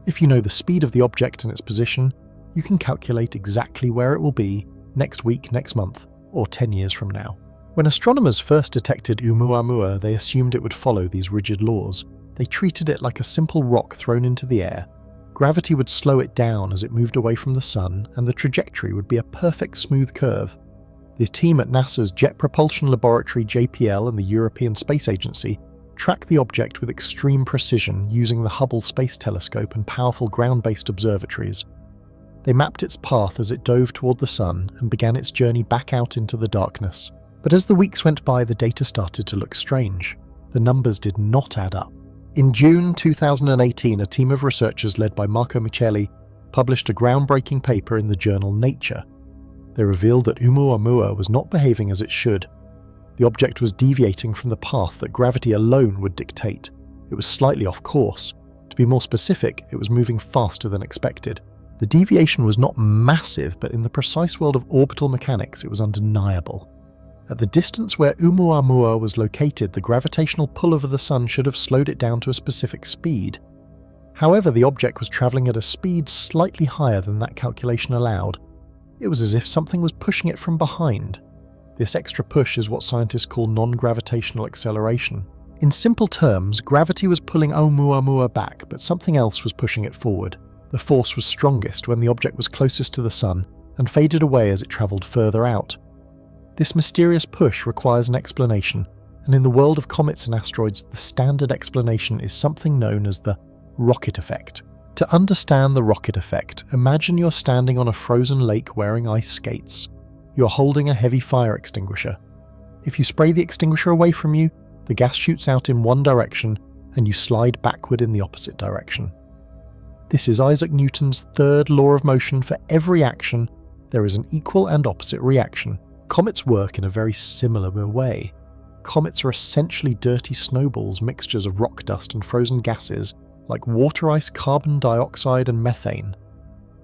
If you know the speed of the object and its position, you can calculate exactly where it will be next week, next month, or 10 years from now. When astronomers first detected Oumuamua, they assumed it would follow these rigid laws. They treated it like a simple rock thrown into the air. Gravity would slow it down as it moved away from the sun, and the trajectory would be a perfect smooth curve. The team at NASA's Jet Propulsion Laboratory JPL and the European Space Agency tracked the object with extreme precision using the Hubble Space Telescope and powerful ground-based observatories. They mapped its path as it dove toward the sun and began its journey back out into the darkness. But as the weeks went by, the data started to look strange. The numbers did not add up. In June 2018, a team of researchers led by Marco Micheli published a groundbreaking paper in the journal Nature. They revealed that Oumuamua was not behaving as it should. The object was deviating from the path that gravity alone would dictate. It was slightly off course. To be more specific, it was moving faster than expected. The deviation was not massive, but in the precise world of orbital mechanics, it was undeniable. At the distance where Oumuamua was located, the gravitational pull of the sun should have slowed it down to a specific speed. However, the object was travelling at a speed slightly higher than that calculation allowed. It was as if something was pushing it from behind. This extra push is what scientists call non-gravitational acceleration. In simple terms, gravity was pulling Oumuamua back, but something else was pushing it forward. The force was strongest when the object was closest to the sun and faded away as it travelled further out. This mysterious push requires an explanation, and in the world of comets and asteroids, the standard explanation is something known as the rocket effect. To understand the rocket effect, imagine you're standing on a frozen lake wearing ice skates. You're holding a heavy fire extinguisher. If you spray the extinguisher away from you, the gas shoots out in one direction and you slide backward in the opposite direction. This is Isaac Newton's third law of motion. For every action, there is an equal and opposite reaction. Comets work in a very similar way. comets are essentially dirty snowballs, mixtures of rock dust and frozen gases like water ice, carbon dioxide and methane.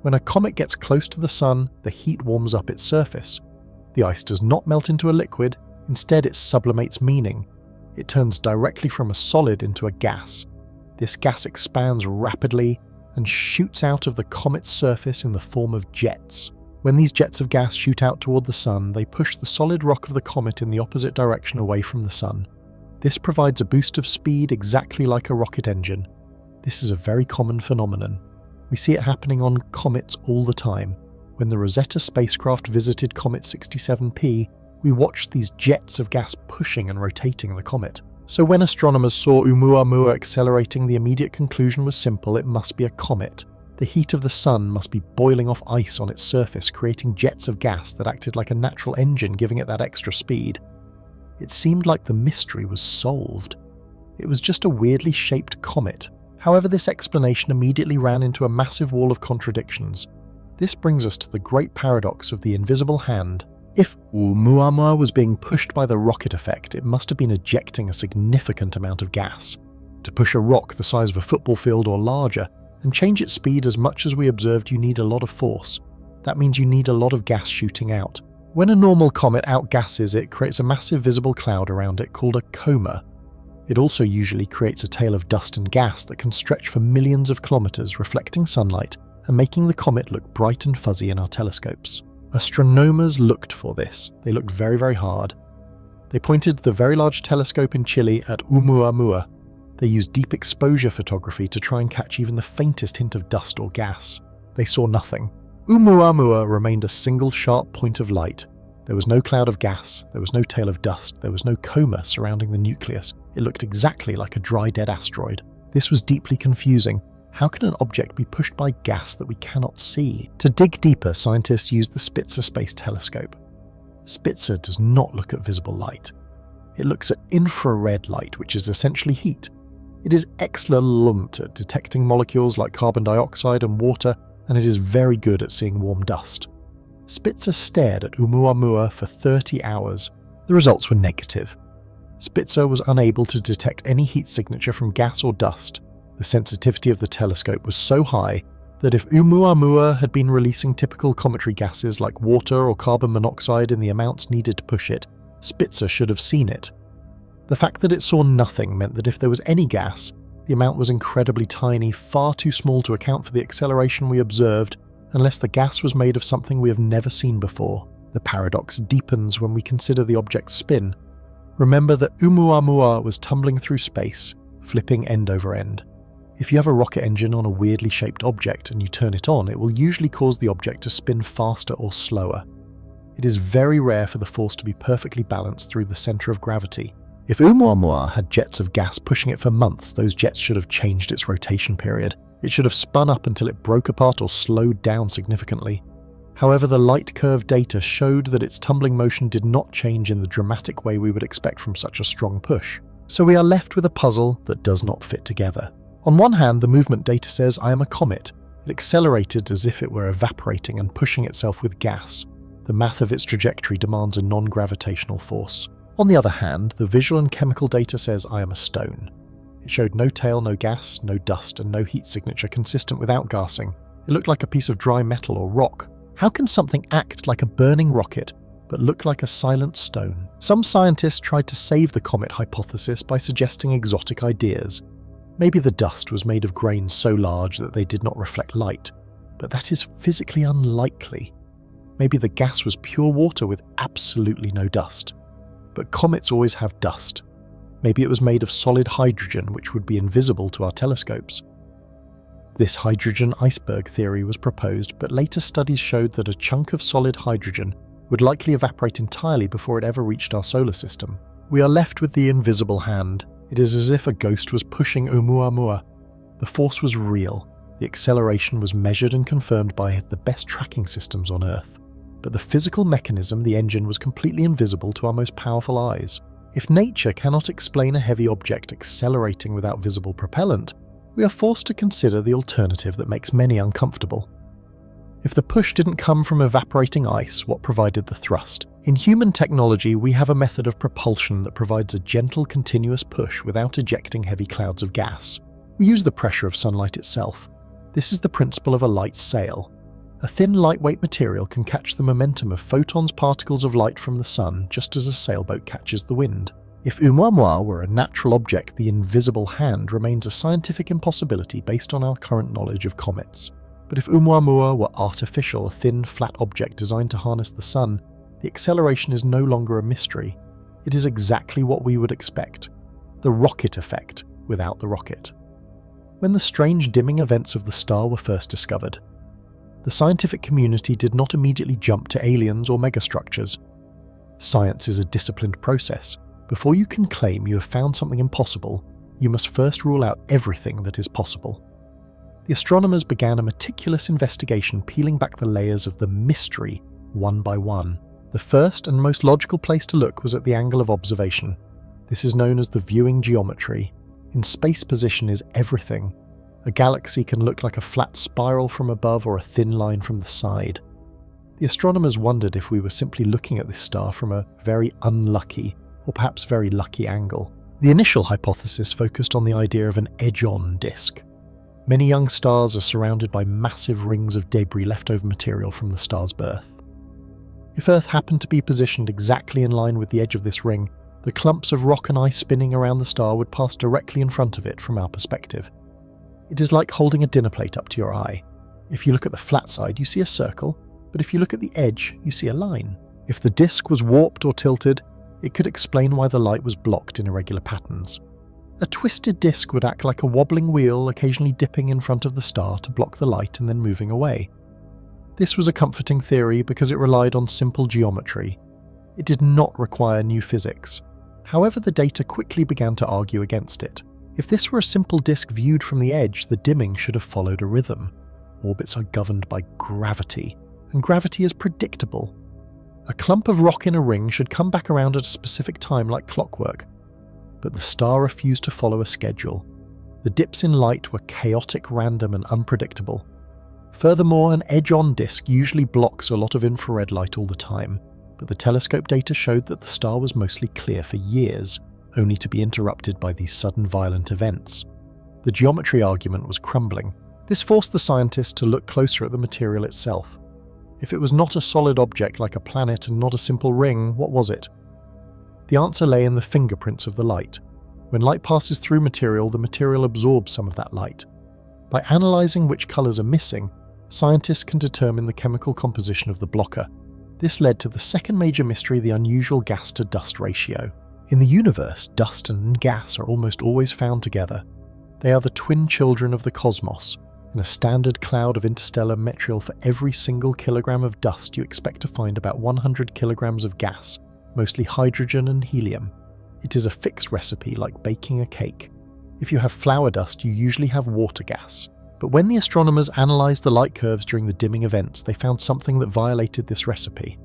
When a comet gets close to the sun, the heat warms up its surface. The ice does not melt into a liquid, instead it sublimates meaning. It turns directly from a solid into a gas. This gas expands rapidly and shoots out of the comet's surface in the form of jets. When these jets of gas shoot out toward the sun, they push the solid rock of the comet in the opposite direction away from the sun. This provides a boost of speed exactly like a rocket engine. This is a very common phenomenon. We see it happening on comets all the time. When the Rosetta spacecraft visited Comet 67P, we watched these jets of gas pushing and rotating the comet. So when astronomers saw Oumuamua accelerating, the immediate conclusion was simple: it must be a comet. The heat of the sun must be boiling off ice on its surface, creating jets of gas that acted like a natural engine, giving it that extra speed. It seemed like the mystery was solved. It was just a weirdly shaped comet. However, this explanation immediately ran into a massive wall of contradictions. This brings us to the great paradox of the invisible hand. If Oumuamua was being pushed by the rocket effect, it must have been ejecting a significant amount of gas. To push a rock the size of a football field or larger, and change its speed as much as we observed, you need a lot of force. That means you need a lot of gas shooting out. When a normal comet outgasses, it creates a massive visible cloud around it called a coma. It also usually creates a tail of dust and gas that can stretch for millions of kilometers, reflecting sunlight and making the comet look bright and fuzzy in our telescopes. Astronomers looked for this. They looked very, very hard. They pointed the Very Large Telescope in Chile at Oumuamua. They used deep exposure photography to try and catch even the faintest hint of dust or gas. They saw nothing. Oumuamua remained a single sharp point of light. There was no cloud of gas, there was no tail of dust, there was no coma surrounding the nucleus. It looked exactly like a dry, dead asteroid. This was deeply confusing. How can an object be pushed by gas that we cannot see? To dig deeper, scientists used the Spitzer Space Telescope. Spitzer does not look at visible light. It looks at infrared light, which is essentially heat. It is excellent at detecting molecules like carbon dioxide and water, and it is very good at seeing warm dust. Spitzer stared at Oumuamua for 30 hours. The results were negative. Spitzer was unable to detect any heat signature from gas or dust. The sensitivity of the telescope was so high that if Oumuamua had been releasing typical cometary gases like water or carbon monoxide in the amounts needed to push it, Spitzer should have seen it. The fact that it saw nothing meant that if there was any gas, the amount was incredibly tiny, far too small to account for the acceleration we observed, unless the gas was made of something we have never seen before. The paradox deepens when we consider the object's spin. Remember that Oumuamua was tumbling through space, flipping end over end. If you have a rocket engine on a weirdly shaped object and you turn it on, it will usually cause the object to spin faster or slower. It is very rare for the force to be perfectly balanced through the center of gravity. If Oumuamua had jets of gas pushing it for months, those jets should have changed its rotation period. It should have spun up until it broke apart or slowed down significantly. However, the light curve data showed that its tumbling motion did not change in the dramatic way we would expect from such a strong push. So we are left with a puzzle that does not fit together. On one hand, the movement data says, I am a comet. It accelerated as if it were evaporating and pushing itself with gas. The math of its trajectory demands a non-gravitational force. On the other hand, the visual and chemical data says, I am a stone. It showed no tail, no gas, no dust, and no heat signature consistent with outgassing. It looked like a piece of dry metal or rock. How can something act like a burning rocket, but look like a silent stone? Some scientists tried to save the comet hypothesis by suggesting exotic ideas. Maybe the dust was made of grains so large that they did not reflect light, but that is physically unlikely. Maybe the gas was pure water with absolutely no dust. But comets always have dust. Maybe it was made of solid hydrogen, which would be invisible to our telescopes. This hydrogen iceberg theory was proposed, but later studies showed that a chunk of solid hydrogen would likely evaporate entirely before it ever reached our solar system. We are left with the invisible hand. It is as if a ghost was pushing Oumuamua. The force was real. The acceleration was measured and confirmed by the best tracking systems on Earth. But the physical mechanism, the engine, was completely invisible to our most powerful eyes. If nature cannot explain a heavy object accelerating without visible propellant, we are forced to consider the alternative that makes many uncomfortable. If the push didn't come from evaporating ice, what provided the thrust? In human technology, we have a method of propulsion that provides a gentle, continuous push without ejecting heavy clouds of gas. We use the pressure of sunlight itself. This is the principle of a light sail. A thin, lightweight material can catch the momentum of photons, particles of light from the sun, just as a sailboat catches the wind. If Oumuamua were a natural object, the invisible hand remains a scientific impossibility based on our current knowledge of comets. But if Oumuamua were artificial, a thin, flat object designed to harness the sun, the acceleration is no longer a mystery. It is exactly what we would expect. The rocket effect without the rocket. When the strange dimming events of the star were first discovered, the scientific community did not immediately jump to aliens or megastructures. Science is a disciplined process. Before you can claim you have found something impossible, you must first rule out everything that is possible. The astronomers began a meticulous investigation, peeling back the layers of the mystery one by one. The first and most logical place to look was at the angle of observation. This is known as the viewing geometry. In space, position is everything. A galaxy can look like a flat spiral from above or a thin line from the side. The astronomers wondered if we were simply looking at this star from a very unlucky, or perhaps very lucky angle. The initial hypothesis focused on the idea of an edge-on disk. Many young stars are surrounded by massive rings of debris, leftover material from the star's birth. If Earth happened to be positioned exactly in line with the edge of this ring, the clumps of rock and ice spinning around the star would pass directly in front of it from our perspective. It is like holding a dinner plate up to your eye. If you look at the flat side, you see a circle, but if you look at the edge, you see a line. If the disk was warped or tilted, it could explain why the light was blocked in irregular patterns. A twisted disk would act like a wobbling wheel, occasionally dipping in front of the star to block the light and then moving away. This was a comforting theory because it relied on simple geometry. It did not require new physics. However, the data quickly began to argue against it. If this were a simple disk viewed from the edge, the dimming should have followed a rhythm. Orbits are governed by gravity, and gravity is predictable. A clump of rock in a ring should come back around at a specific time like clockwork. But the star refused to follow a schedule. The dips in light were chaotic, random, and unpredictable. Furthermore, an edge-on disk usually blocks a lot of infrared light all the time, but the telescope data showed that the star was mostly clear for years, only to be interrupted by these sudden violent events. The geometry argument was crumbling. This forced the scientists to look closer at the material itself. If it was not a solid object like a planet and not a simple ring, what was it? The answer lay in the fingerprints of the light. When light passes through material, the material absorbs some of that light. By analysing which colours are missing, scientists can determine the chemical composition of the blocker. This led to the second major mystery, the unusual gas-to-dust ratio. In the universe, dust and gas are almost always found together. They are the twin children of the cosmos. In a standard cloud of interstellar material, for every single kilogram of dust, you expect to find about 100 kilograms of gas, mostly hydrogen and helium. It is a fixed recipe like baking a cake. If you have flour dust, you usually have water gas. But when the astronomers analysed the light curves during the dimming events, they found something that violated this recipe.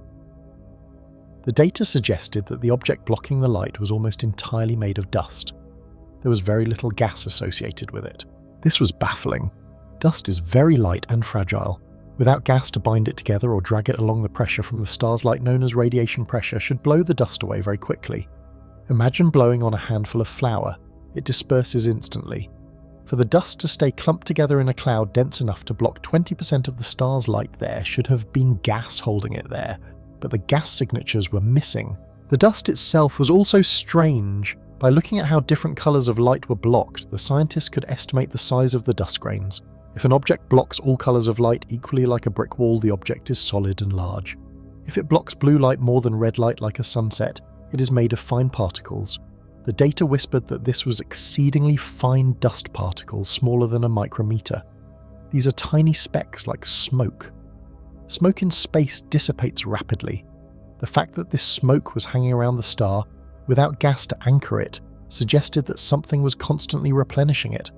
The data suggested that the object blocking the light was almost entirely made of dust. There was very little gas associated with it. This was baffling. Dust is very light and fragile. Without gas to bind it together or drag it along, the pressure from the star's light, known as radiation pressure, should blow the dust away very quickly. Imagine blowing on a handful of flour. It disperses instantly. For the dust to stay clumped together in a cloud dense enough to block 20% of the star's light, there should have been gas holding it there, but the gas signatures were missing. The dust itself was also strange. By looking at how different colours of light were blocked, the scientists could estimate the size of the dust grains. If an object blocks all colours of light equally like a brick wall, the object is solid and large. If it blocks blue light more than red light like a sunset, it is made of fine particles. The data whispered that this was exceedingly fine dust particles, smaller than a micrometer. These are tiny specks like smoke. Smoke in space dissipates rapidly. The fact that this smoke was hanging around the star, without gas to anchor it, suggested that something was constantly replenishing it.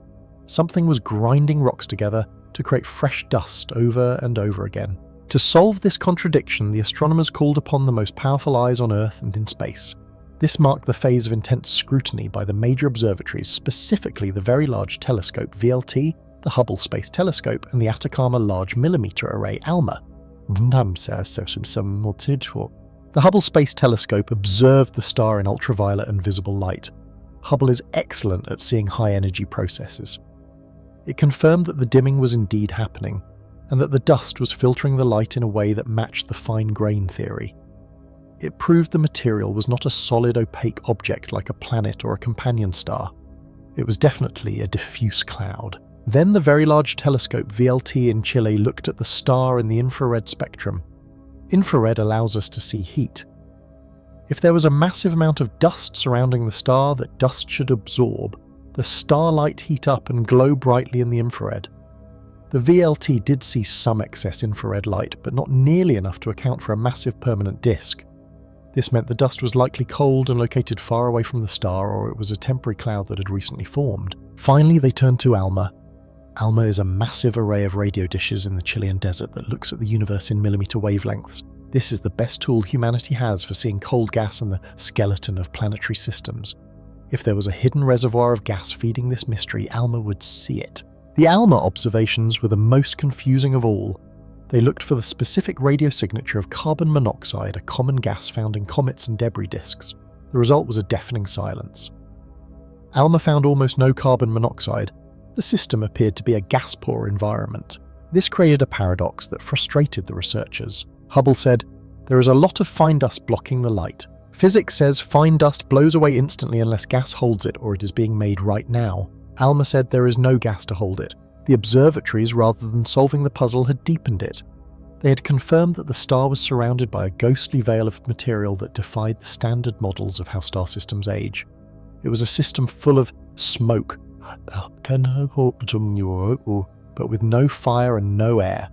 Something was grinding rocks together to create fresh dust over and over again. To solve this contradiction, the astronomers called upon the most powerful eyes on Earth and in space. This marked the phase of intense scrutiny by the major observatories, specifically the Very Large Telescope VLT, the Hubble Space Telescope, and the Atacama Large Millimeter Array ALMA. The Hubble Space Telescope observed the star in ultraviolet and visible light. Hubble is excellent at seeing high-energy processes. It confirmed that the dimming was indeed happening, and that the dust was filtering the light in a way that matched the fine-grain theory. It proved the material was not a solid opaque object like a planet or a companion star. It was definitely a diffuse cloud. Then the Very Large Telescope VLT in Chile looked at the star in the infrared spectrum. Infrared allows us to see heat. If there was a massive amount of dust surrounding the star that dust should absorb, the starlight heat up and glow brightly in the infrared. The VLT did see some excess infrared light, but not nearly enough to account for a massive permanent disk. This meant the dust was likely cold and located far away from the star, or it was a temporary cloud that had recently formed. Finally, they turned to ALMA. ALMA is a massive array of radio dishes in the Chilean desert that looks at the universe in millimeter wavelengths. This is the best tool humanity has for seeing cold gas and the skeleton of planetary systems. If there was a hidden reservoir of gas feeding this mystery, ALMA would see it. The ALMA observations were the most confusing of all. They looked for the specific radio signature of carbon monoxide, a common gas found in comets and debris disks. The result was a deafening silence. ALMA found almost no carbon monoxide. The system appeared to be a gas-poor environment. This created a paradox that frustrated the researchers. Hubble said, "There is a lot of fine dust blocking the light. Physics says fine dust blows away instantly unless gas holds it, or it is being made right now." ALMA said there is no gas to hold it. The observatories, rather than solving the puzzle, had deepened it. They had confirmed that the star was surrounded by a ghostly veil of material that defied the standard models of how star systems age. It was a system full of smoke, but with no fire and no air.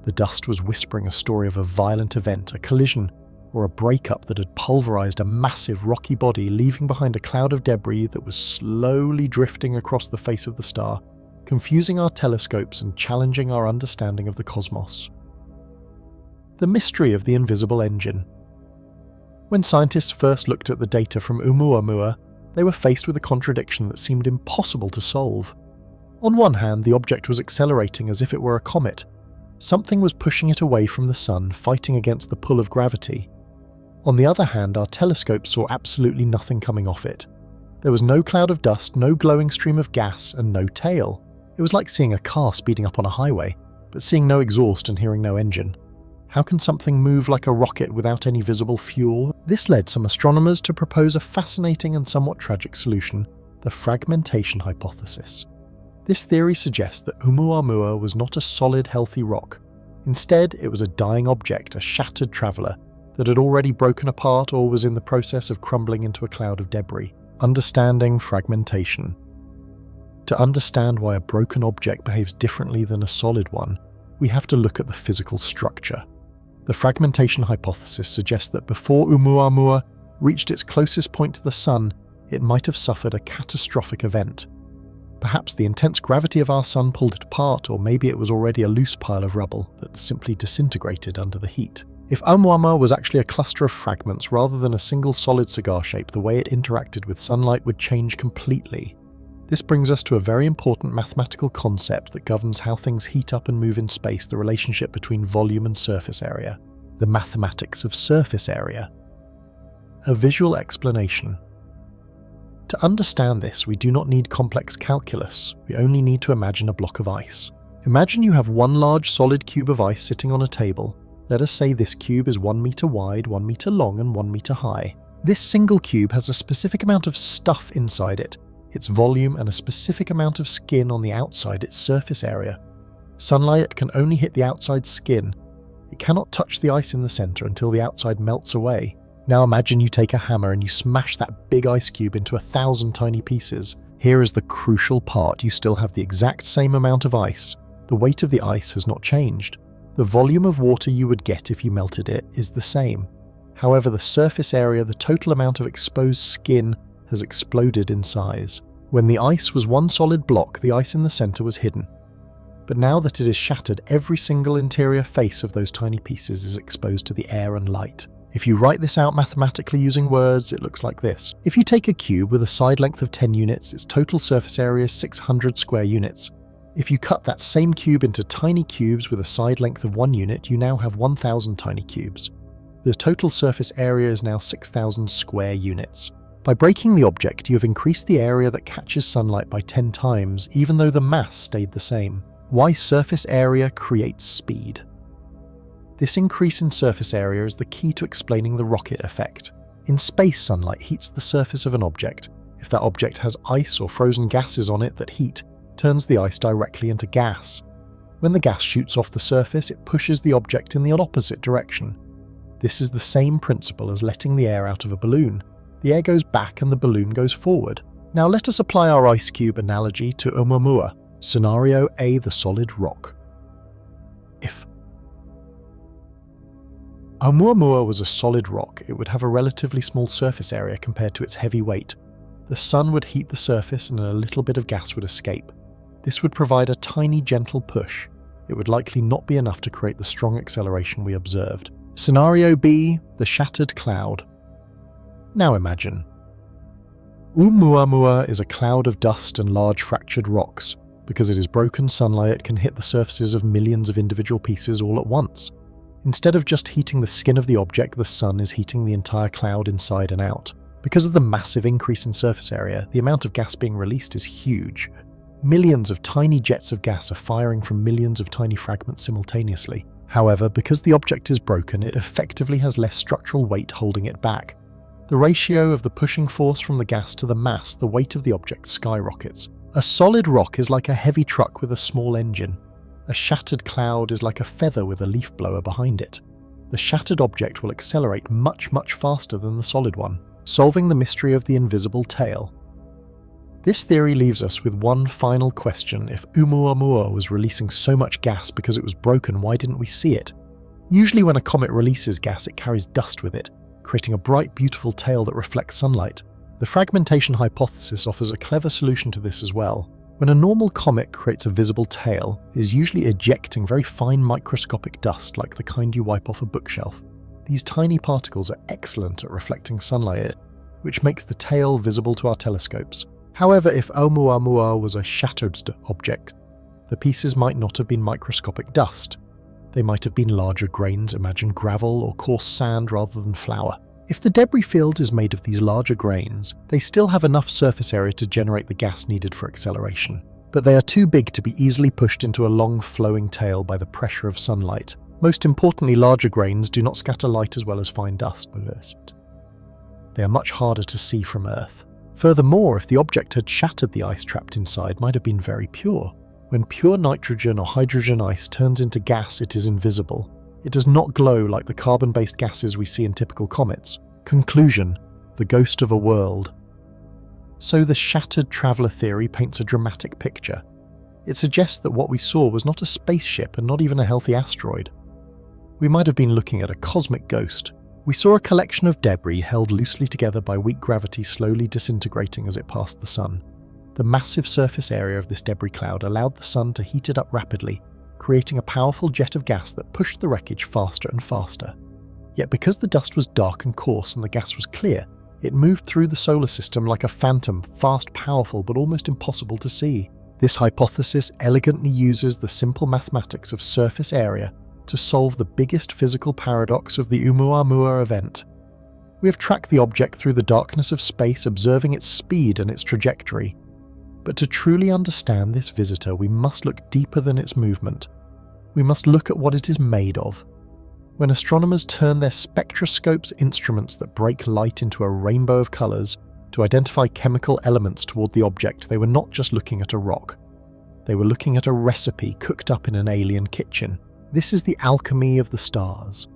The dust was whispering a story of a violent event, a collision, or a breakup that had pulverized a massive rocky body, leaving behind a cloud of debris that was slowly drifting across the face of the star, confusing our telescopes and challenging our understanding of the cosmos. The mystery of the invisible engine. When scientists first looked at the data from Oumuamua, they were faced with a contradiction that seemed impossible to solve. On one hand, the object was accelerating as if it were a comet. Something was pushing it away from the sun, fighting against the pull of gravity. On the other hand, our telescope saw absolutely nothing coming off it. There was no cloud of dust, no glowing stream of gas, and no tail. It was like seeing a car speeding up on a highway, but seeing no exhaust and hearing no engine. How can something move like a rocket without any visible fuel? This led some astronomers to propose a fascinating and somewhat tragic solution, the fragmentation hypothesis. This theory suggests that Oumuamua was not a solid, healthy rock. Instead, it was a dying object, a shattered traveller, that had already broken apart or was in the process of crumbling into a cloud of debris. Understanding fragmentation. To understand why a broken object behaves differently than a solid one, we have to look at the physical structure. The fragmentation hypothesis suggests that before Oumuamua reached its closest point to the Sun, it might have suffered a catastrophic event. Perhaps the intense gravity of our Sun pulled it apart, or maybe it was already a loose pile of rubble that simply disintegrated under the heat. If Oumuamua was actually a cluster of fragments rather than a single solid cigar shape, the way it interacted with sunlight would change completely. This brings us to a very important mathematical concept that governs how things heat up and move in space, the relationship between volume and surface area. The mathematics of surface area. A visual explanation. To understand this, we do not need complex calculus, we only need to imagine a block of ice. Imagine you have one large solid cube of ice sitting on a table. Let us say this cube is 1 meter wide, 1 meter long, and 1 meter high. This single cube has a specific amount of stuff inside it, its volume, and a specific amount of skin on the outside, its surface area. Sunlight can only hit the outside skin. It cannot touch the ice in the center until the outside melts away. Now imagine you take a hammer and you smash that big ice cube into 1,000 tiny pieces. Here is the crucial part: you still have the exact same amount of ice. The weight of the ice has not changed. The volume of water you would get if you melted it is the same. However, the surface area, the total amount of exposed skin, has exploded in size. When the ice was one solid block, the ice in the center was hidden. But now that it is shattered, every single interior face of those tiny pieces is exposed to the air and light. If you write this out mathematically using words, it looks like this. If you take a cube with a side length of 10 units, its total surface area is 600 square units. If you cut that same cube into tiny cubes with a side length of 1 unit, you now have 1,000 tiny cubes. The total surface area is now 6,000 square units. By breaking the object, you have increased the area that catches sunlight by 10 times, even though the mass stayed the same. Why surface area creates speed. This increase in surface area is the key to explaining the rocket effect. In space, sunlight heats the surface of an object. If that object has ice or frozen gases on it that heat, turns the ice directly into gas. When the gas shoots off the surface, it pushes the object in the opposite direction. This is the same principle as letting the air out of a balloon. The air goes back and the balloon goes forward. Now let us apply our ice cube analogy to Oumuamua. Scenario A, the solid rock. If Oumuamua was a solid rock, it would have a relatively small surface area compared to its heavy weight. The sun would heat the surface and a little bit of gas would escape. This would provide a tiny gentle push. It would likely not be enough to create the strong acceleration we observed. Scenario B, the shattered cloud. Now imagine. Oumuamua is a cloud of dust and large fractured rocks. Because it is broken sunlight, it can hit the surfaces of millions of individual pieces all at once. Instead of just heating the skin of the object, the sun is heating the entire cloud inside and out. Because of the massive increase in surface area, the amount of gas being released is huge. Millions of tiny jets of gas are firing from millions of tiny fragments simultaneously. However, because the object is broken, it effectively has less structural weight holding it back. The ratio of the pushing force from the gas to the mass, the weight of the object, skyrockets. A solid rock is like a heavy truck with a small engine. A shattered cloud is like a feather with a leaf blower behind it. The shattered object will accelerate much, much faster than the solid one, solving the mystery of the invisible tail. This theory leaves us with one final question. If Oumuamua was releasing so much gas because it was broken, why didn't we see it? Usually when a comet releases gas, it carries dust with it, creating a bright, beautiful tail that reflects sunlight. The fragmentation hypothesis offers a clever solution to this as well. When a normal comet creates a visible tail, it is usually ejecting very fine microscopic dust like the kind you wipe off a bookshelf. These tiny particles are excellent at reflecting sunlight, which makes the tail visible to our telescopes. However, if Oumuamua was a shattered object, the pieces might not have been microscopic dust. They might have been larger grains, imagine gravel or coarse sand rather than flour. If the debris field is made of these larger grains, they still have enough surface area to generate the gas needed for acceleration. But they are too big to be easily pushed into a long flowing tail by the pressure of sunlight. Most importantly, larger grains do not scatter light as well as fine dust. They are much harder to see from Earth. Furthermore, if the object had shattered, the ice trapped inside might have been very pure. When pure nitrogen or hydrogen ice turns into gas, it is invisible. It does not glow like the carbon-based gases we see in typical comets. Conclusion: the ghost of a world. So the shattered traveller theory paints a dramatic picture. It suggests that what we saw was not a spaceship and not even a healthy asteroid. We might have been looking at a cosmic ghost. We saw a collection of debris held loosely together by weak gravity slowly disintegrating as it passed the sun. The massive surface area of this debris cloud allowed the sun to heat it up rapidly, creating a powerful jet of gas that pushed the wreckage faster and faster. Yet because the dust was dark and coarse and the gas was clear, it moved through the solar system like a phantom, fast, powerful, but almost impossible to see. This hypothesis elegantly uses the simple mathematics of surface area to solve the biggest physical paradox of the Oumuamua event. We have tracked the object through the darkness of space, observing its speed and its trajectory. But to truly understand this visitor, we must look deeper than its movement. We must look at what it is made of. When astronomers turn their spectroscopes, instruments that break light into a rainbow of colours, to identify chemical elements toward the object, they were not just looking at a rock. They were looking at a recipe cooked up in an alien kitchen. This is the alchemy of the stars.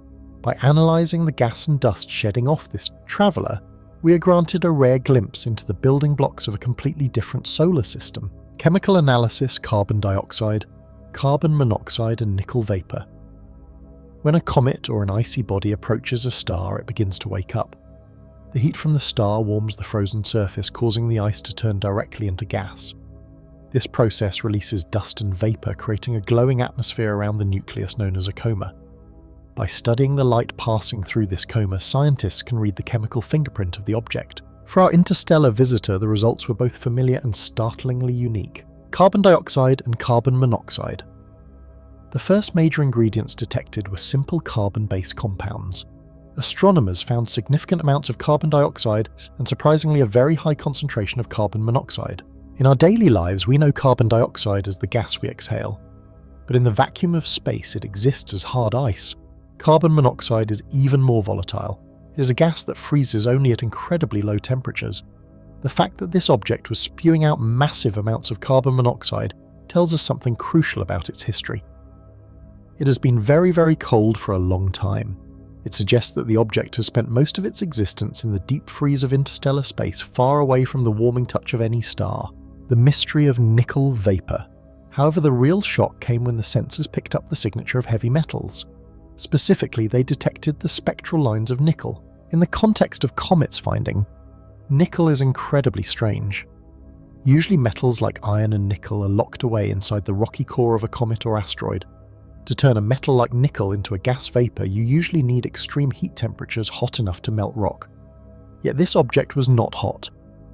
By analysing the gas and dust shedding off this traveller, we are granted a rare glimpse into the building blocks of a completely different solar system. Chemical analysis: carbon dioxide, carbon monoxide and nickel vapour. When a comet or an icy body approaches a star, it begins to wake up. The heat from the star warms the frozen surface, causing the ice to turn directly into gas. This process releases dust and vapour, creating a glowing atmosphere around the nucleus known as a coma. By studying the light passing through this coma, scientists can read the chemical fingerprint of the object. For our interstellar visitor, the results were both familiar and startlingly unique: carbon dioxide and carbon monoxide. The first major ingredients detected were simple carbon-based compounds. astronomers found significant amounts of carbon dioxide and surprisingly a very high concentration of carbon monoxide. In our daily lives, we know carbon dioxide as the gas we exhale, but in the vacuum of space it exists as hard ice. Carbon monoxide is even more volatile. It is a gas that freezes only at incredibly low temperatures. The fact that this object was spewing out massive amounts of carbon monoxide tells us something crucial about its history. It has been very, very cold for a long time. It suggests that the object has spent most of its existence in the deep freeze of interstellar space, far away from the warming touch of any star. The mystery of nickel vapor. However, the real shock came when the sensors picked up the signature of heavy metals. Specifically, they detected the spectral lines of nickel. In the context of comets finding, nickel is incredibly strange. Usually metals like iron and nickel are locked away inside the rocky core of a comet or asteroid. To turn a metal like nickel into a gas vapor, you usually need extreme heat temperatures hot enough to melt rock. Yet this object was not hot.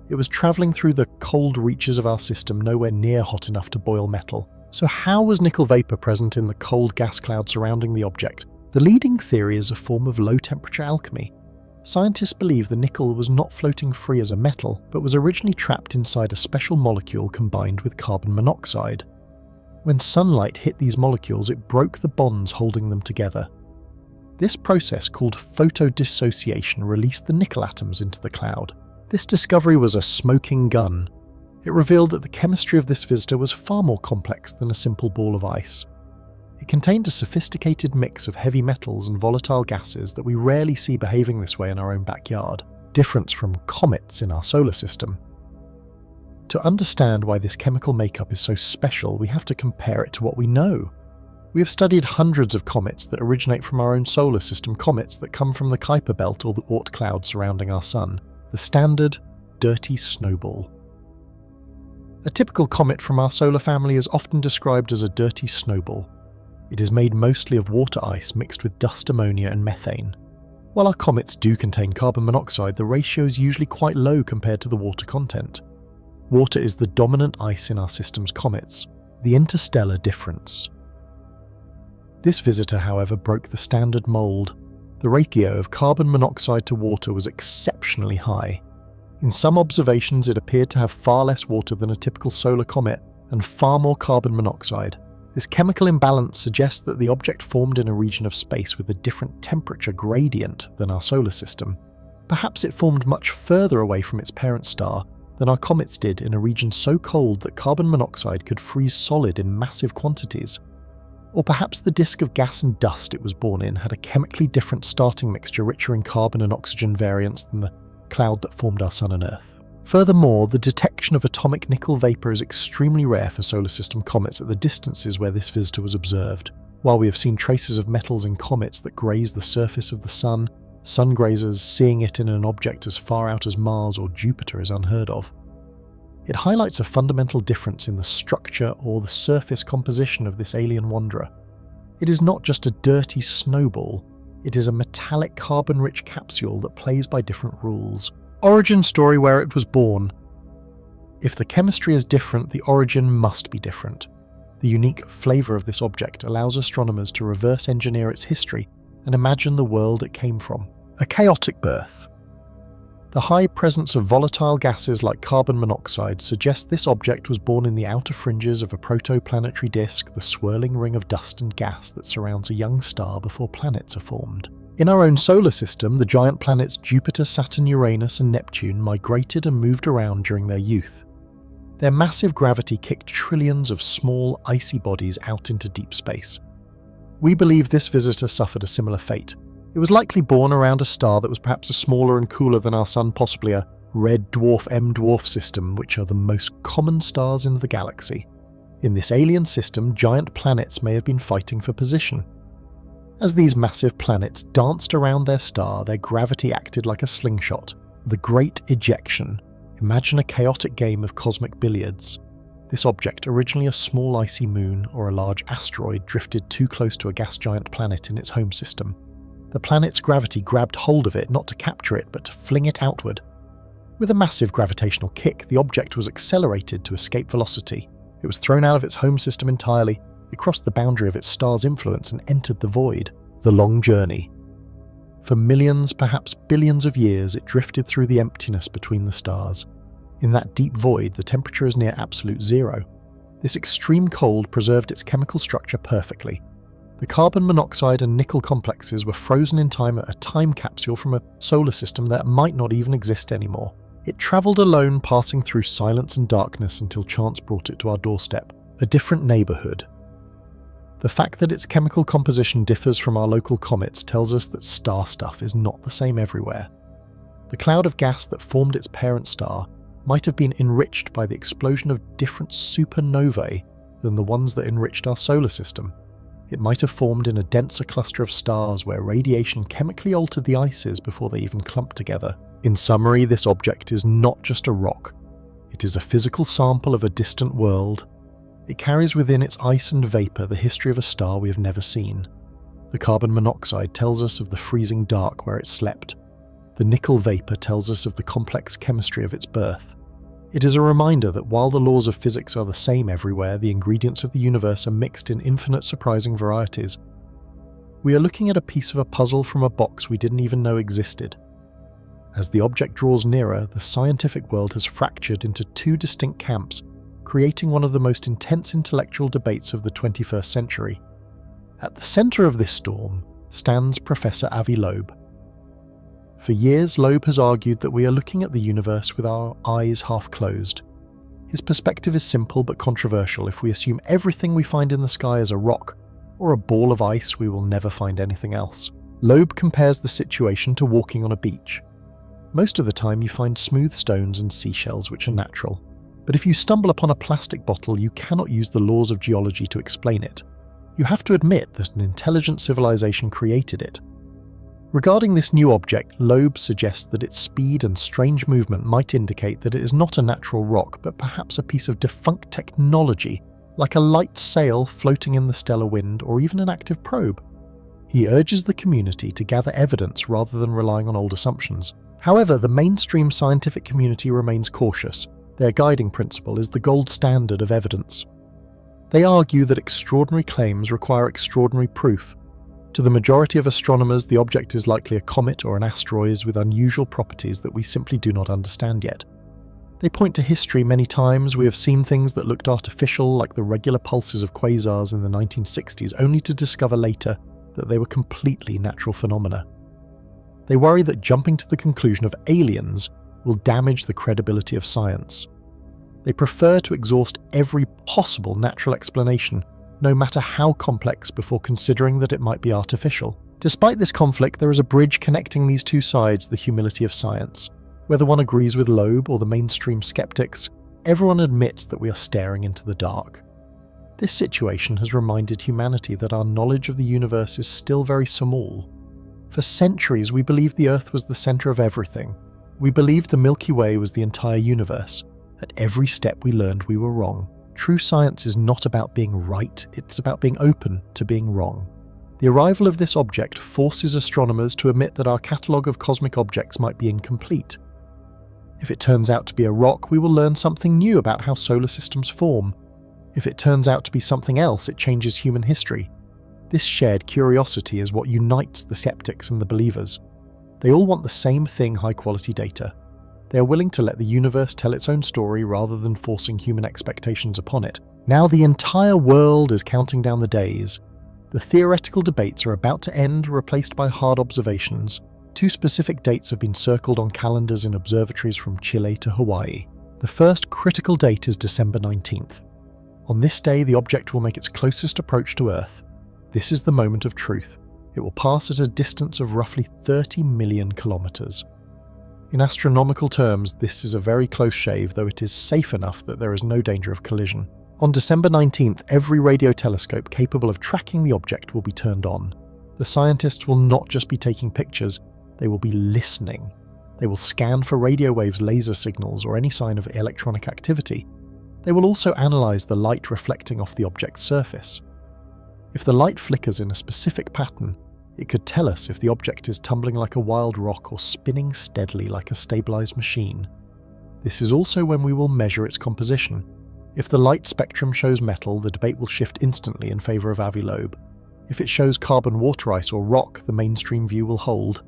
It was travelling through the cold reaches of our system, nowhere near hot enough to boil metal. So how was nickel vapor present in the cold gas cloud surrounding the object? The leading theory is a form of low-temperature alchemy. Scientists believe the nickel was not floating free as a metal, but was originally trapped inside a special molecule combined with carbon monoxide. When sunlight hit these molecules, it broke the bonds holding them together. This process, called photodissociation, released the nickel atoms into the cloud. This discovery was a smoking gun. It revealed that the chemistry of this visitor was far more complex than a simple ball of ice. It contained a sophisticated mix of heavy metals and volatile gases that we rarely see behaving this way in our own backyard, different from comets in our solar system. To understand why this chemical makeup is so special, we have to compare it to what we know. We have studied hundreds of comets that originate from our own solar system, comets that come from the Kuiper belt or the Oort cloud surrounding our sun, the standard dirty snowball. A typical comet from our solar family is often described as a dirty snowball. It is made mostly of water ice mixed with dust, ammonia and methane. While our comets do contain carbon monoxide, the ratio is usually quite low compared to the water content. Water is the dominant ice in our system's comets, the interstellar difference. This visitor, however, broke the standard mold. The ratio of carbon monoxide to water was exceptionally high. In some observations, it appeared to have far less water than a typical solar comet and far more carbon monoxide. This chemical imbalance suggests that the object formed in a region of space with a different temperature gradient than our solar system. Perhaps it formed much further away from its parent star than our comets did, in a region so cold that carbon monoxide could freeze solid in massive quantities. Or perhaps the disk of gas and dust it was born in had a chemically different starting mixture richer in carbon and oxygen variants than the cloud that formed our sun and Earth. Furthermore, the detection of atomic nickel vapor is extremely rare for solar system comets at the distances where this visitor was observed. While we have seen traces of metals in comets that graze the surface of the sun, sun grazers seeing it in an object as far out as Mars or Jupiter is unheard of. It highlights a fundamental difference in the structure or the surface composition of this alien wanderer. It is not just a dirty snowball, it is a metallic carbon-rich capsule that plays by different rules. Origin story: where it was born. If the chemistry is different, the origin must be different. The unique flavour of this object allows astronomers to reverse engineer its history and imagine the world it came from. A chaotic birth. The high presence of volatile gases like carbon monoxide suggests this object was born in the outer fringes of a protoplanetary disk, the swirling ring of dust and gas that surrounds a young star before planets are formed. In our own solar system, the giant planets Jupiter, Saturn, Uranus and Neptune migrated and moved around during their youth. Their massive gravity kicked trillions of small, icy bodies out into deep space. We believe this visitor suffered a similar fate. It was likely born around a star that was perhaps smaller and cooler than our Sun, possibly a red dwarf M-dwarf system, which are the most common stars in the galaxy. In this alien system, giant planets may have been fighting for position. As these massive planets danced around their star, their gravity acted like a slingshot. The Great Ejection. Imagine a chaotic game of cosmic billiards. This object, originally a small icy moon or a large asteroid, drifted too close to a gas giant planet in its home system. The planet's gravity grabbed hold of it, not to capture it, but to fling it outward. With a massive gravitational kick, the object was accelerated to escape velocity. It was thrown out of its home system entirely. It crossed the boundary of its star's influence and entered the void. The long journey. For millions, perhaps billions of years, it drifted through the emptiness between the stars. In that deep void, the temperature is near absolute zero. This extreme cold preserved its chemical structure perfectly. The carbon monoxide and nickel complexes were frozen in time at a time capsule from a solar system that might not even exist anymore. It travelled alone, passing through silence and darkness until chance brought it to our doorstep, a different neighbourhood. The fact that its chemical composition differs from our local comets tells us that star stuff is not the same everywhere. The cloud of gas that formed its parent star might have been enriched by the explosion of different supernovae than the ones that enriched our solar system. It might have formed in a denser cluster of stars where radiation chemically altered the ices before they even clumped together. In summary, this object is not just a rock. It is a physical sample of a distant world. It carries within its ice and vapour the history of a star we have never seen. The carbon monoxide tells us of the freezing dark where it slept. The nickel vapour tells us of the complex chemistry of its birth. It is a reminder that while the laws of physics are the same everywhere, the ingredients of the universe are mixed in infinite surprising varieties. We are looking at a piece of a puzzle from a box we didn't even know existed. As the object draws nearer, the scientific world has fractured into two distinct camps, creating one of the most intense intellectual debates of the 21st century. At the centre of this storm stands Professor Avi Loeb. For years, Loeb has argued that we are looking at the universe with our eyes half closed. His perspective is simple but controversial. If we assume everything we find in the sky is a rock or a ball of ice, we will never find anything else. Loeb compares the situation to walking on a beach. Most of the time you find smooth stones and seashells, which are natural. But if you stumble upon a plastic bottle, you cannot use the laws of geology to explain it. You have to admit that an intelligent civilization created it. Regarding this new object, Loeb suggests that its speed and strange movement might indicate that it is not a natural rock, but perhaps a piece of defunct technology, like a light sail floating in the stellar wind or even an active probe. He urges the community to gather evidence rather than relying on old assumptions. However, the mainstream scientific community remains cautious. Their guiding principle is the gold standard of evidence. They argue that extraordinary claims require extraordinary proof. To the majority of astronomers, the object is likely a comet or an asteroid with unusual properties that we simply do not understand yet. They point to history many times. We have seen things that looked artificial, like the regular pulses of quasars in the 1960s, only to discover later that they were completely natural phenomena. They worry that jumping to the conclusion of aliens will damage the credibility of science. They prefer to exhaust every possible natural explanation, no matter how complex, before considering that it might be artificial. Despite this conflict, there is a bridge connecting these two sides, the humility of science. Whether one agrees with Loeb or the mainstream skeptics, everyone admits that we are staring into the dark. This situation has reminded humanity that our knowledge of the universe is still very small. For centuries, we believed the Earth was the centre of everything. We believed the Milky Way was the entire universe. At every step we learned we were wrong. True science is not about being right, it's about being open to being wrong. The arrival of this object forces astronomers to admit that our catalogue of cosmic objects might be incomplete. If it turns out to be a rock, we will learn something new about how solar systems form. If it turns out to be something else, it changes human history. This shared curiosity is what unites the skeptics and the believers. They all want the same thing: high-quality data. They are willing to let the universe tell its own story rather than forcing human expectations upon it. Now the entire world is counting down the days. The theoretical debates are about to end, replaced by hard observations. Two specific dates have been circled on calendars in observatories from Chile to Hawaii. The first critical date is December 19th. On this day, the object will make its closest approach to Earth. This is the moment of truth. It will pass at a distance of roughly 30 million kilometers. In astronomical terms, this is a very close shave, though it is safe enough that there is no danger of collision. On December 19th, every radio telescope capable of tracking the object will be turned on. The scientists will not just be taking pictures, they will be listening. They will scan for radio waves, laser signals, or any sign of electronic activity. They will also analyze the light reflecting off the object's surface. If the light flickers in a specific pattern, it could tell us if the object is tumbling like a wild rock or spinning steadily like a stabilized machine. This is also when we will measure its composition. If the light spectrum shows metal, the debate will shift instantly in favor of Avi Loeb. If it shows carbon, water ice, or rock, the mainstream view will hold.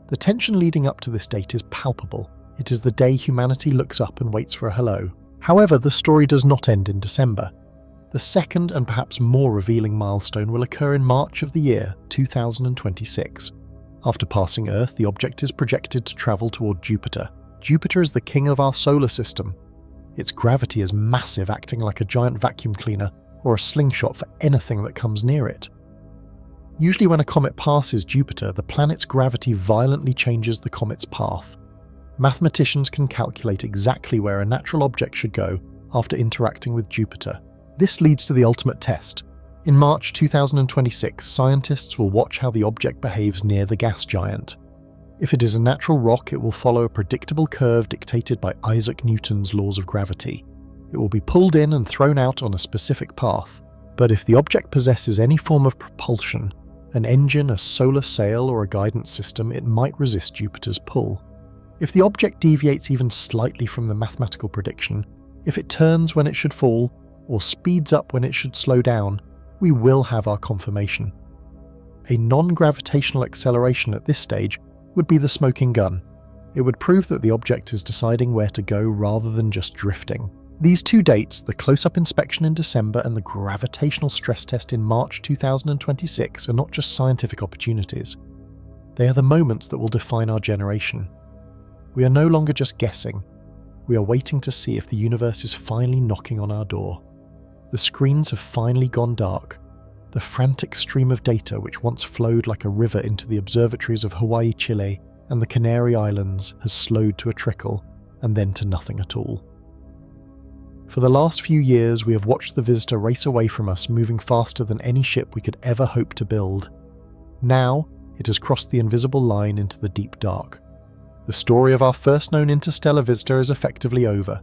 The tension leading up to this date is palpable. It is the day humanity looks up and waits for a hello. However, the story does not end in December. The second and perhaps more revealing milestone will occur in March of the year 2026. After passing Earth, the object is projected to travel toward Jupiter. Jupiter is the king of our solar system. Its gravity is massive, acting like a giant vacuum cleaner or a slingshot for anything that comes near it. Usually when a comet passes Jupiter, the planet's gravity violently changes the comet's path. Mathematicians can calculate exactly where a natural object should go after interacting with Jupiter. This leads to the ultimate test. In March 2026, scientists will watch how the object behaves near the gas giant. If it is a natural rock, it will follow a predictable curve dictated by Isaac Newton's laws of gravity. It will be pulled in and thrown out on a specific path. But if the object possesses any form of propulsion, an engine, a solar sail, or a guidance system, it might resist Jupiter's pull. If the object deviates even slightly from the mathematical prediction, if it turns when it should fall, or speeds up when it should slow down, we will have our confirmation. A non-gravitational acceleration at this stage would be the smoking gun. It would prove that the object is deciding where to go rather than just drifting. These two dates, the close-up inspection in December and the gravitational stress test in March 2026, are not just scientific opportunities. They are the moments that will define our generation. We are no longer just guessing. We are waiting to see if the universe is finally knocking on our door. The screens have finally gone dark. The frantic stream of data which once flowed like a river into the observatories of Hawaii, Chile, and the Canary Islands has slowed to a trickle, and then to nothing at all. For the last few years, we have watched the visitor race away from us, moving faster than any ship we could ever hope to build. Now, it has crossed the invisible line into the deep dark. The story of our first known interstellar visitor is effectively over.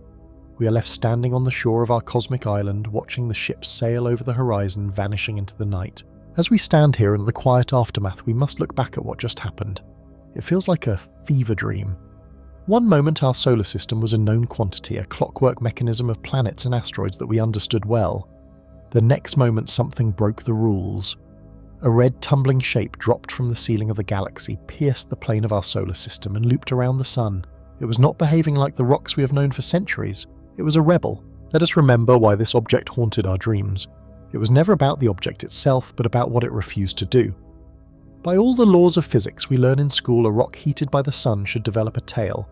We are left standing on the shore of our cosmic island, watching the ship sail over the horizon, vanishing into the night. As we stand here in the quiet aftermath, we must look back at what just happened. It feels like a fever dream. One moment our solar system was a known quantity, a clockwork mechanism of planets and asteroids that we understood well. The next moment something broke the rules. A red tumbling shape dropped from the ceiling of the galaxy, pierced the plane of our solar system and looped around the sun. It was not behaving like the rocks we have known for centuries. It was a rebel. Let us remember why this object haunted our dreams. It was never about the object itself, but about what it refused to do. By all the laws of physics we learn in school, a rock heated by the sun should develop a tail.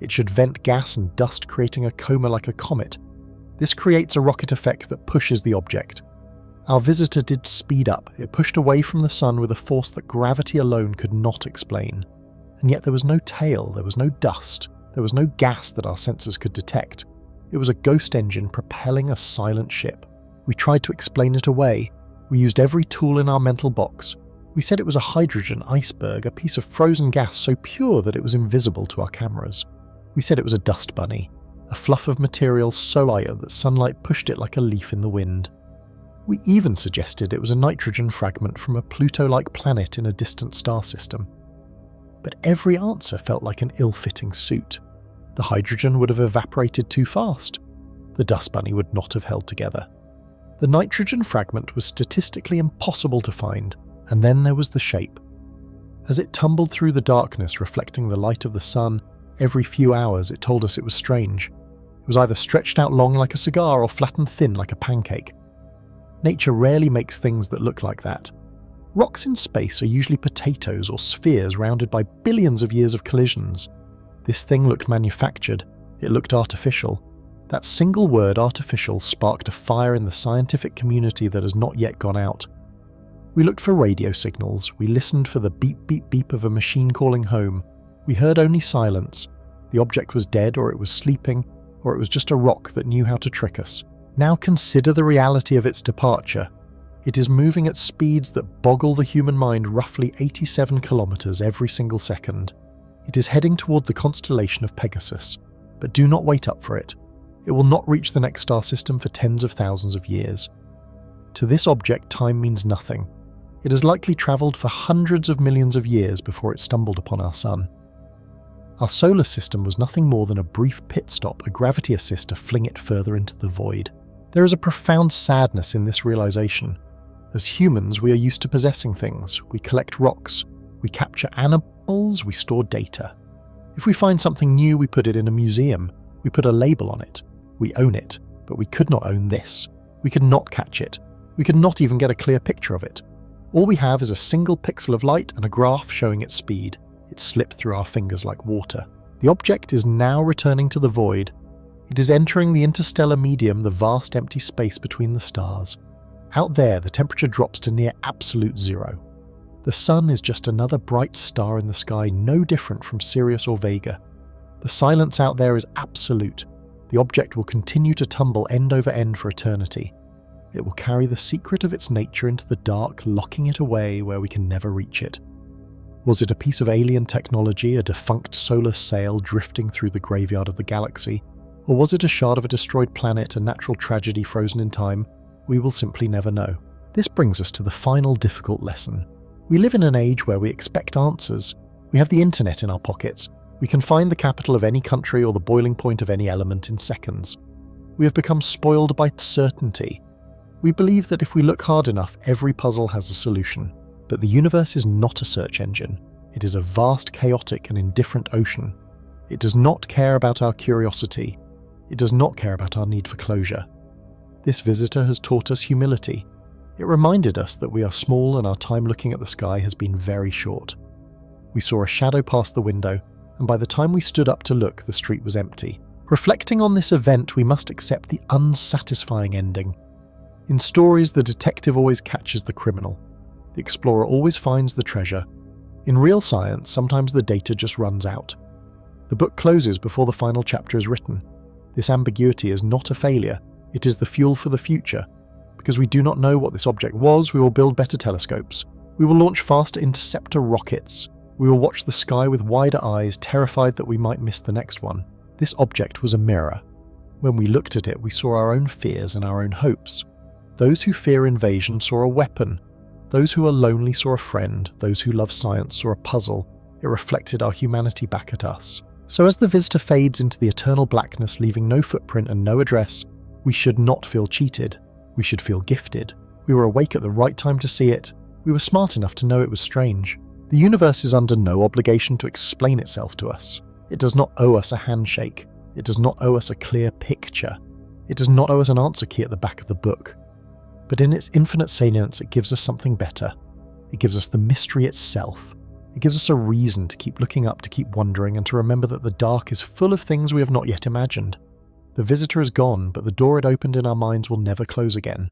It should vent gas and dust, creating a coma like a comet. This creates a rocket effect that pushes the object. Our visitor did speed up. It pushed away from the sun with a force that gravity alone could not explain. And yet there was no tail, there was no dust, there was no gas that our sensors could detect. It was a ghost engine propelling a silent ship. We tried to explain it away. We used every tool in our mental box. We said it was a hydrogen iceberg, a piece of frozen gas so pure that it was invisible to our cameras. We said it was a dust bunny, a fluff of material so light that sunlight pushed it like a leaf in the wind. We even suggested it was a nitrogen fragment from a Pluto-like planet in a distant star system. But every answer felt like an ill-fitting suit. The hydrogen would have evaporated too fast. The dust bunny would not have held together. The nitrogen fragment was statistically impossible to find, and then there was the shape. As it tumbled through the darkness, reflecting the light of the sun, every few hours it told us it was strange. It was either stretched out long like a cigar or flattened thin like a pancake. Nature rarely makes things that look like that. Rocks in space are usually potatoes or spheres rounded by billions of years of collisions. This thing looked manufactured. It looked artificial. That single word, artificial, sparked a fire in the scientific community that has not yet gone out. We looked for radio signals. We listened for the beep beep beep of a machine calling home. We heard only silence. The object was dead, or it was sleeping, or it was just a rock that knew how to trick us. Now consider the reality of its departure. It is moving at speeds that boggle the human mind, roughly 87 kilometers every single second. It is heading toward the constellation of Pegasus, but do not wait up for it. It will not reach the next star system for tens of thousands of years. To this object, time means nothing. It has likely travelled for hundreds of millions of years before it stumbled upon our sun. Our solar system was nothing more than a brief pit stop, a gravity assist to fling it further into the void. There is a profound sadness in this realization. As humans, we are used to possessing things. We collect rocks. We capture animals, we store data. If we find something new, we put it in a museum. We put a label on it. We own it, but we could not own this. We could not catch it. We could not even get a clear picture of it. All we have is a single pixel of light and a graph showing its speed. It slipped through our fingers like water. The object is now returning to the void. It is entering the interstellar medium, the vast empty space between the stars. Out there, the temperature drops to near absolute zero. The sun is just another bright star in the sky, no different from Sirius or Vega. The silence out there is absolute. The object will continue to tumble end over end for eternity. It will carry the secret of its nature into the dark, locking it away where we can never reach it. Was it a piece of alien technology, a defunct solar sail drifting through the graveyard of the galaxy? Or was it a shard of a destroyed planet, a natural tragedy frozen in time? We will simply never know. This brings us to the final difficult lesson. We live in an age where we expect answers. We have the internet in our pockets. We can find the capital of any country or the boiling point of any element in seconds. We have become spoiled by certainty. We believe that if we look hard enough, every puzzle has a solution. But the universe is not a search engine. It is a vast, chaotic and indifferent ocean. It does not care about our curiosity. It does not care about our need for closure. This visitor has taught us humility. It reminded us that we are small and our time looking at the sky has been very short. We saw a shadow pass the window, and by the time we stood up to look, the street was empty. Reflecting on this event, we must accept the unsatisfying ending. In stories, the detective always catches the criminal. The explorer always finds the treasure. In real science, sometimes the data just runs out. The book closes before the final chapter is written. This ambiguity is not a failure. It is the fuel for the future. Because we do not know what this object was, we will build better telescopes. We will launch faster interceptor rockets. We will watch the sky with wider eyes, terrified that we might miss the next one. This object was a mirror. When we looked at it, we saw our own fears and our own hopes. Those who fear invasion saw a weapon. Those who are lonely saw a friend. Those who love science saw a puzzle. It reflected our humanity back at us. So as the visitor fades into the eternal blackness, leaving no footprint and no address, we should not feel cheated. We should feel gifted. We were awake at the right time to see it. We were smart enough to know it was strange. The universe is under no obligation to explain itself to us. It does not owe us a handshake. It does not owe us a clear picture. It does not owe us an answer key at the back of the book. But in its infinite salience, it gives us something better. It gives us the mystery itself. It gives us a reason to keep looking up, to keep wondering, and to remember that the dark is full of things we have not yet imagined. The visitor is gone, but the door it opened in our minds will never close again.